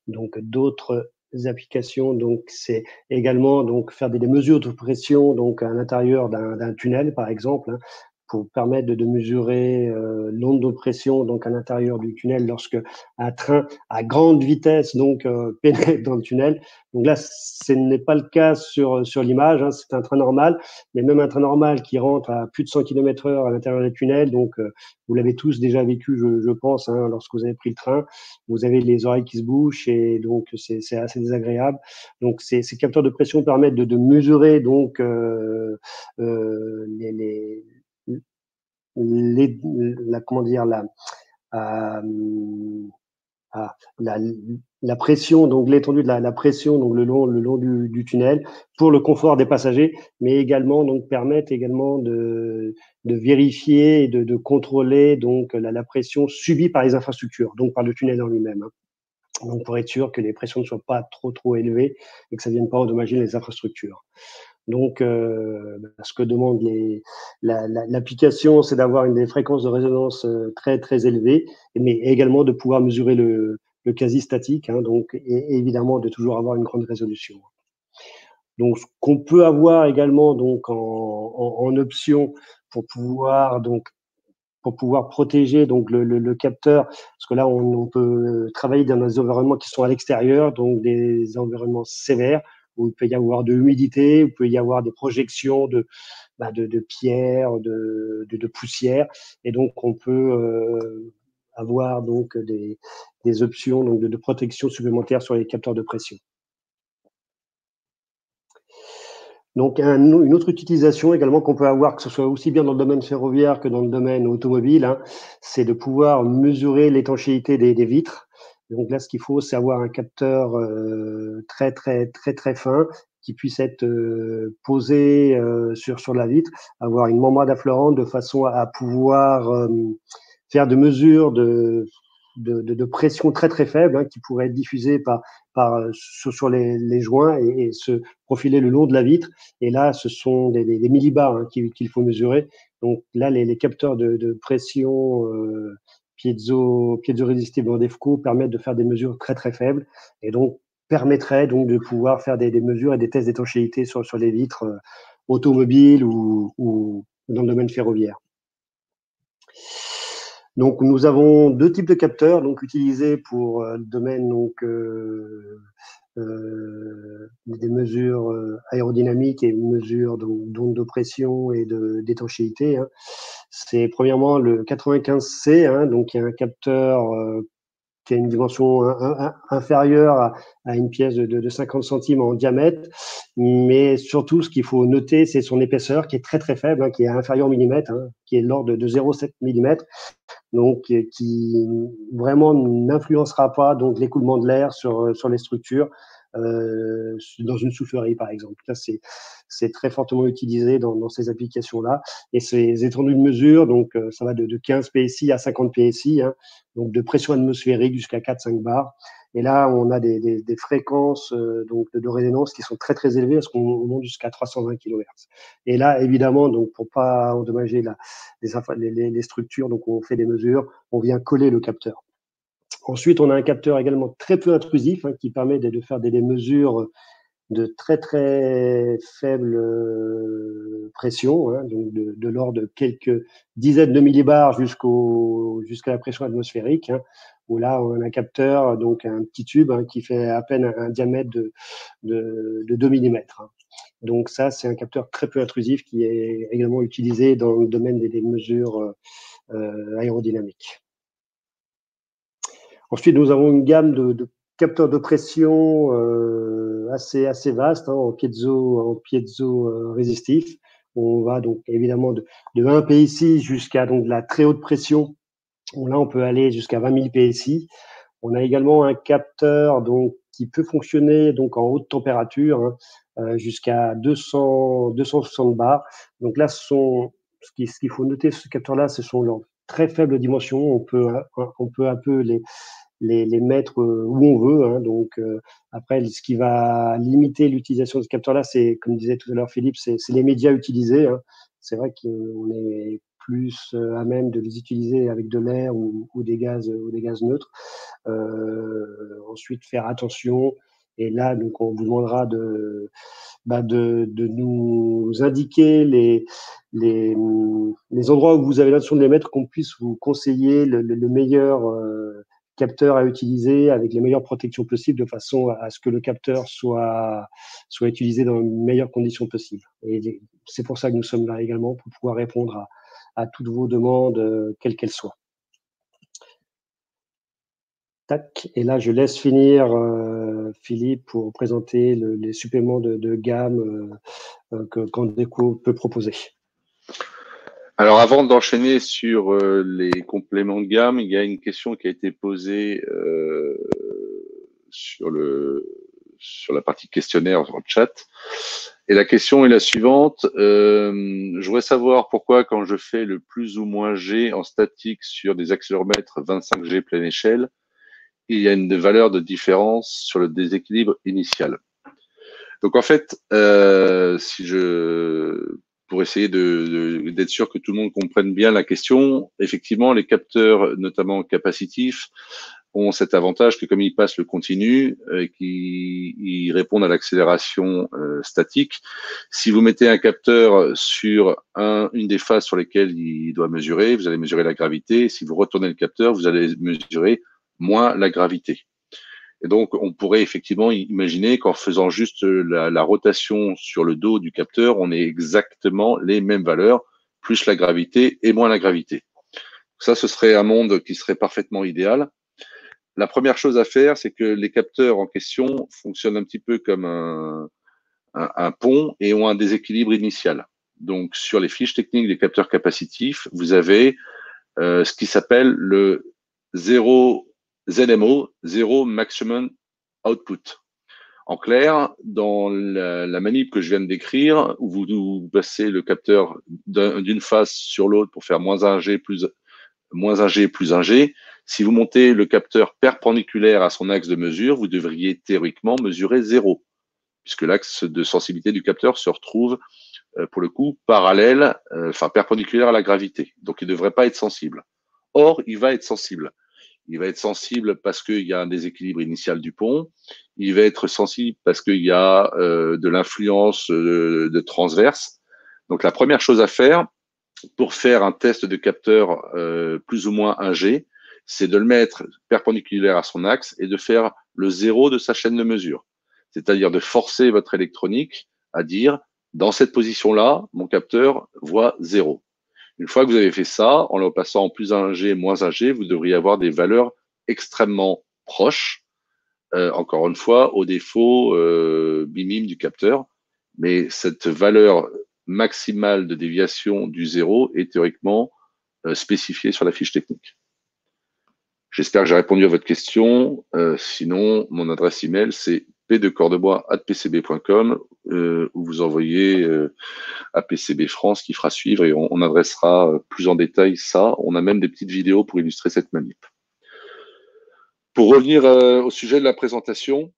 Donc, d'autres applications, donc c'est également donc faire des mesures de pression donc à l'intérieur d'un tunnel, par exemple, hein, pour permettre de mesurer l'onde de pression donc à l'intérieur du tunnel lorsque un train à grande vitesse donc pénètre dans le tunnel. Donc là, ce n'est pas le cas sur l'image, hein, c'est un train normal, mais même un train normal qui rentre à plus de 100 km/h à l'intérieur du tunnel, donc vous l'avez tous déjà vécu, je pense, hein, lorsque vous avez pris le train, vous avez les oreilles qui se bouchent et donc c'est assez désagréable. Donc ces capteurs de pression permettent de mesurer donc comment dire la pression, donc l'étendue de la pression donc le long du tunnel pour le confort des passagers, mais également donc permettre également de vérifier et de contrôler donc la pression subie par les infrastructures, donc par le tunnel en lui-même. Hein. Donc pour être sûr que les pressions ne soient pas trop élevées et que ça ne vienne pas endommager les infrastructures. Donc, ce que demande l'application, c'est d'avoir des fréquences de résonance très très élevées, mais également de pouvoir mesurer le quasi-statique, hein, donc, et évidemment de toujours avoir une grande résolution. Donc, ce qu'on peut avoir également donc en option pour pouvoir protéger donc le capteur, parce que là on peut travailler dans des environnements qui sont à l'extérieur, donc des environnements sévères où il peut y avoir de l'humidité, où il peut y avoir des projections de pierres, de poussière, et donc on peut avoir donc des options donc de protection supplémentaire sur les capteurs de pression. Donc, une autre utilisation également qu'on peut avoir, que ce soit aussi bien dans le domaine ferroviaire que dans le domaine automobile, hein, c'est de pouvoir mesurer l'étanchéité des vitres. Donc là, ce qu'il faut, c'est avoir un capteur très fin qui puisse être posé sur la vitre, avoir une membrane affleurante de façon à pouvoir faire des mesures de pression très faible, hein, qui pourrait être diffusée sur les joints et se profiler le long de la vitre. Et là, ce sont des millibars, hein, qu'il faut mesurer. Donc là, les capteurs de pression piézo-résistibles en DEFCO permettent de faire des mesures très très faibles et donc permettrait donc de pouvoir faire des mesures et des tests d'étanchéité sur les vitres automobiles ou dans le domaine ferroviaire. Donc nous avons deux types de capteurs donc utilisés pour le domaine donc des mesures aérodynamiques et mesures d'ondes de pression et d'étanchéité. Hein. C'est premièrement le 95C, hein, donc il y a un capteur qui a une dimension inférieure à une pièce de 50 centimes en diamètre, mais surtout ce qu'il faut noter, c'est son épaisseur qui est très très faible, hein, qui est inférieure au millimètre, hein, qui est de l'ordre de 0,7 mm, donc qui vraiment n'influencera pas donc l'écoulement de l'air sur les structures dans une soufflerie par exemple. Ça c'est très fortement utilisé dans ces applications-là. Et ces étendues de mesure, donc ça va de 15 PSI à 50 PSI, hein, donc de pression atmosphérique jusqu'à 4-5 bars. Et là, on a des fréquences donc de résonance qui sont très très élevées parce qu'on monte jusqu'à 320 kHz. Et là, évidemment, donc pour pas endommager les structures, donc on fait des mesures, on vient coller le capteur. Ensuite, on a un capteur également très peu intrusif, hein, qui permet de faire des mesures de très très faible pression, hein, donc de l'ordre de quelques dizaines de millibars jusqu'à la pression atmosphérique, hein, où là on a un capteur, donc un petit tube, hein, qui fait à peine un diamètre de 2 mm. Hein. Donc ça, c'est un capteur très peu intrusif qui est également utilisé dans le domaine des mesures aérodynamiques. Ensuite, nous avons une gamme de capteurs de pression assez vaste, hein, en piezo résistif. On va donc évidemment de 1 PSI jusqu'à donc la très haute pression. Là, on peut aller jusqu'à 20 000 PSI. On a également un capteur donc qui peut fonctionner donc en haute température, hein, jusqu'à 260 bars. Donc là, ce qu'il faut noter sur ce capteur-là, ce sont leurs très faibles dimensions. On peut un peu les mettre où on veut. Hein. Donc après, ce qui va limiter l'utilisation de ce capteur-là, c'est, comme disait tout à l'heure Philippe, c'est les médias utilisés. Hein. C'est vrai qu'on est plus à même de les utiliser avec de l'air ou des gaz neutres. Ensuite, faire attention. Et là, donc, on vous demandera de nous indiquer les endroits où vous avez l'intention de les mettre, qu'on puisse vous conseiller le meilleur capteur à utiliser avec les meilleures protections possibles, de façon à ce que le capteur soit utilisé dans les meilleures conditions possibles. Et c'est pour ça que nous sommes là également, pour pouvoir répondre à toutes vos demandes, quelles qu'elles soient. Tac. Et là, je laisse finir Philippe pour présenter les suppléments de gamme qu'Andeco peut proposer. Alors, avant d'enchaîner sur les compléments de gamme, il y a une question qui a été posée sur la partie questionnaire sur le chat. Et la question est la suivante. Je voudrais savoir pourquoi, quand je fais le plus ou moins G en statique sur des accéléromètres 25G pleine échelle, il y a une valeur de différence sur le déséquilibre initial. Donc, en fait, pour essayer d'être sûr que tout le monde comprenne bien la question, effectivement, les capteurs, notamment capacitifs, ont cet avantage que comme ils passent le continu, qu'ils répondent à l'accélération statique. Si vous mettez un capteur sur une des phases sur lesquelles il doit mesurer, vous allez mesurer la gravité. Si vous retournez le capteur, vous allez mesurer moins la gravité. Et donc, on pourrait effectivement imaginer qu'en faisant juste la rotation sur le dos du capteur, on ait exactement les mêmes valeurs, plus la gravité et moins la gravité. Ça, ce serait un monde qui serait parfaitement idéal. La première chose à faire, c'est que les capteurs en question fonctionnent un petit peu comme un pont et ont un déséquilibre initial. Donc, sur les fiches techniques des capteurs capacitifs, vous avez ce qui s'appelle le ZMO, Zero Maximum Output. En clair, dans la manip que je viens de décrire, où vous passez le capteur d'une phase sur l'autre pour faire moins 1G plus 1G, si vous montez le capteur perpendiculaire à son axe de mesure, vous devriez théoriquement mesurer 0, puisque l'axe de sensibilité du capteur se retrouve, pour le coup, perpendiculaire à la gravité. Donc, il ne devrait pas être sensible. Or, il va être sensible. Il va être sensible parce qu'il y a un déséquilibre initial du pont. Il va être sensible parce qu'il y a de l'influence de transverse. Donc, la première chose à faire pour faire un test de capteur plus ou moins 1G, c'est de le mettre perpendiculaire à son axe et de faire le zéro de sa chaîne de mesure. C'est-à-dire de forcer votre électronique à dire, dans cette position-là, mon capteur voit 0. Une fois que vous avez fait ça, en le passant en plus 1G, moins 1G, vous devriez avoir des valeurs extrêmement proches, encore une fois, au défaut minime du capteur. Mais cette valeur maximale de déviation du 0 est théoriquement spécifiée sur la fiche technique. J'espère que j'ai répondu à votre question. Sinon, mon adresse email, c'est p-de-cordebois@pcb.com où vous envoyez à PCB France qui fera suivre et on adressera plus en détail ça. On a même des petites vidéos pour illustrer cette manip. Pour revenir au sujet de la présentation,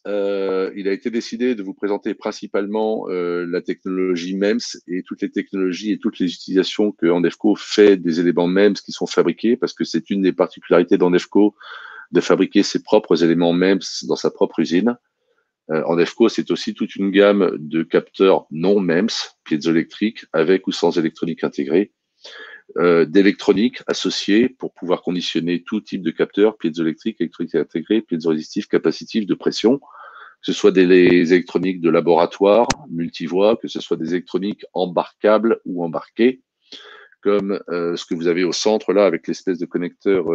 il a été décidé de vous présenter principalement la technologie MEMS et toutes les technologies et toutes les utilisations que Andefco fait des éléments MEMS qui sont fabriqués, parce que c'est une des particularités d'Andefco de fabriquer ses propres éléments MEMS dans sa propre usine. Andefco, c'est aussi toute une gamme de capteurs non MEMS, piézoélectriques, avec ou sans électronique intégrée, d'électronique associée pour pouvoir conditionner tout type de capteurs, piézoélectriques, électronique intégrée, piézorésitifs, capacitifs, de pression, que ce soit des électroniques de laboratoire, multivoies, que ce soit des électroniques embarquables ou embarquées, comme ce que vous avez au centre là avec l'espèce de connecteur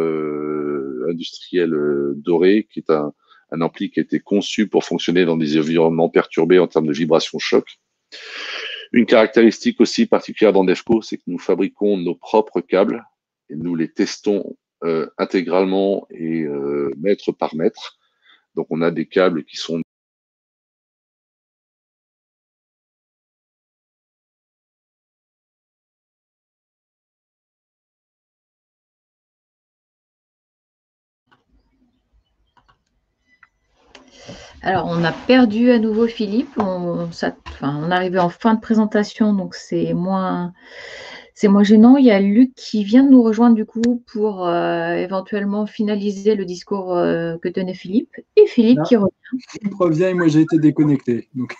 industriel doré, qui est un ampli qui a été conçu pour fonctionner dans des environnements perturbés en termes de vibration choc. Une caractéristique aussi particulière d'Andefco, c'est que nous fabriquons nos propres câbles et nous les testons intégralement et mètre par mètre. Donc on a des câbles qui sont Alors, on a perdu à nouveau Philippe. On arrivait en fin de présentation, donc c'est moins gênant. Il y a Luc qui vient de nous rejoindre du coup pour éventuellement finaliser le discours que tenait Philippe. Et Philippe qui revient. Philippe revient et moi j'ai été déconnecté. Donc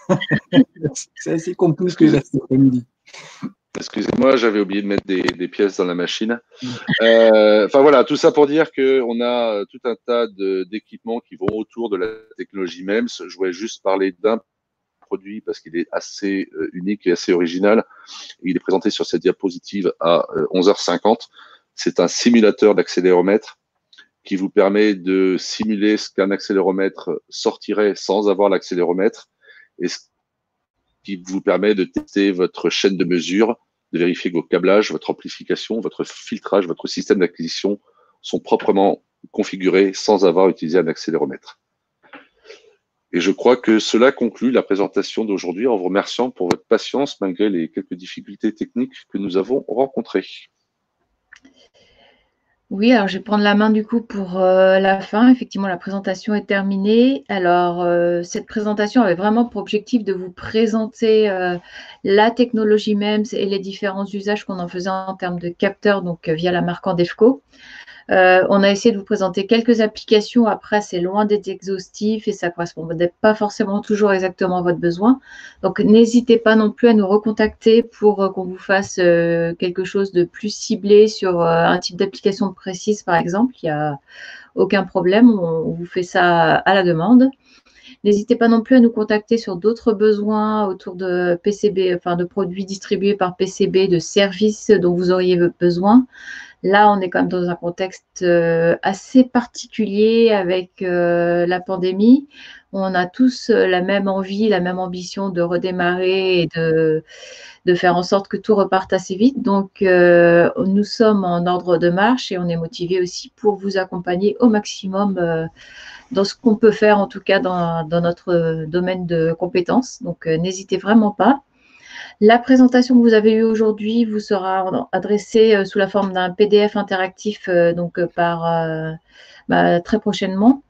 c'est assez compliqué ce que j'ai cet après-midi. Excusez-moi, j'avais oublié de mettre des pièces dans la machine. Enfin voilà, tout ça pour dire qu'on a tout un tas d'équipements qui vont autour de la technologie MEMS. Je voulais juste parler d'un produit parce qu'il est assez unique et assez original. Il est présenté sur cette diapositive à 11h50. C'est un simulateur d'accéléromètre qui vous permet de simuler ce qu'un accéléromètre sortirait sans avoir l'accéléromètre et ce qui vous permet de tester votre chaîne de mesure, de vérifier que vos câblages, votre amplification, votre filtrage, votre système d'acquisition sont proprement configurés sans avoir utilisé un accéléromètre. Et je crois que cela conclut la présentation d'aujourd'hui en vous remerciant pour votre patience malgré les quelques difficultés techniques que nous avons rencontrées. Oui, alors je vais prendre la main du coup pour la fin. Effectivement, la présentation est terminée. Alors, cette présentation avait vraiment pour objectif de vous présenter la technologie MEMS et les différents usages qu'on en faisait en termes de capteurs, donc via la marque Andefco. On a essayé de vous présenter quelques applications. Après, c'est loin d'être exhaustif et ça ne correspond pas forcément toujours exactement à votre besoin. Donc, n'hésitez pas non plus à nous recontacter pour qu'on vous fasse quelque chose de plus ciblé sur un type d'application précise, par exemple. Il n'y a aucun problème. On vous fait ça à la demande. N'hésitez pas non plus à nous contacter sur d'autres besoins autour de PCB, enfin de produits distribués par PCB, de services dont vous auriez besoin. Là, on est quand même dans un contexte assez particulier avec la pandémie. On a tous la même envie, la même ambition de redémarrer et de faire en sorte que tout reparte assez vite. Donc, nous sommes en ordre de marche et on est motivé aussi pour vous accompagner au maximum dans ce qu'on peut faire, en tout cas dans notre domaine de compétences. Donc, n'hésitez vraiment pas. La présentation que vous avez eue aujourd'hui vous sera adressée sous la forme d'un PDF interactif très prochainement.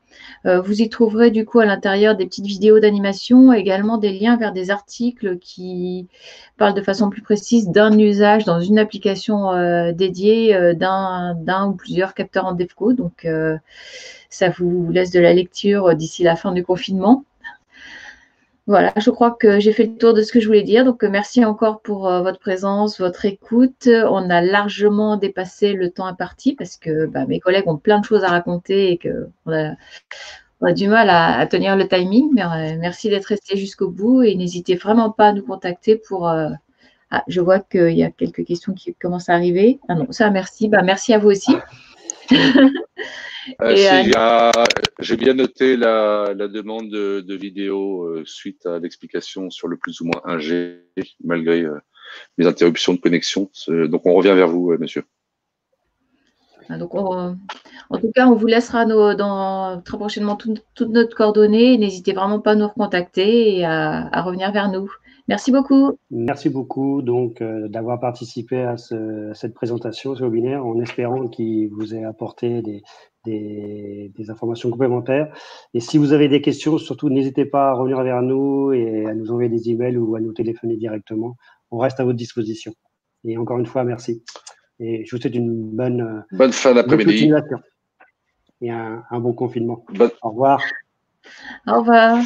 Vous y trouverez du coup à l'intérieur des petites vidéos d'animation, également des liens vers des articles qui parlent de façon plus précise d'un usage dans une application dédiée d'un ou plusieurs capteurs en DEFCO. Donc, ça vous laisse de la lecture d'ici la fin du confinement. Voilà, je crois que j'ai fait le tour de ce que je voulais dire. Donc, merci encore pour votre présence, votre écoute. On a largement dépassé le temps imparti parce que mes collègues ont plein de choses à raconter et qu'on a du mal à tenir le timing. Mais merci d'être resté jusqu'au bout et n'hésitez vraiment pas à nous contacter pour… je vois qu'il y a quelques questions qui commencent à arriver. Ah non, ça, merci. Merci à vous aussi. J'ai bien noté la demande de vidéo suite à l'explication sur le plus ou moins 1G, malgré les interruptions de connexion. Donc, on revient vers vous, monsieur. Donc, en tout cas, on vous laissera très prochainement toutes notre coordonnées. N'hésitez vraiment pas à nous recontacter et à revenir vers nous. Merci beaucoup. Merci beaucoup donc d'avoir participé à cette présentation, ce webinaire, en espérant qu'il vous ait apporté des informations complémentaires. Et si vous avez des questions, surtout n'hésitez pas à revenir vers nous et à nous envoyer des emails ou à nous téléphoner directement. On reste à votre disposition. Et encore une fois, merci. Et je vous souhaite une bonne fin d'après-midi et un bon confinement. Au revoir. Au revoir.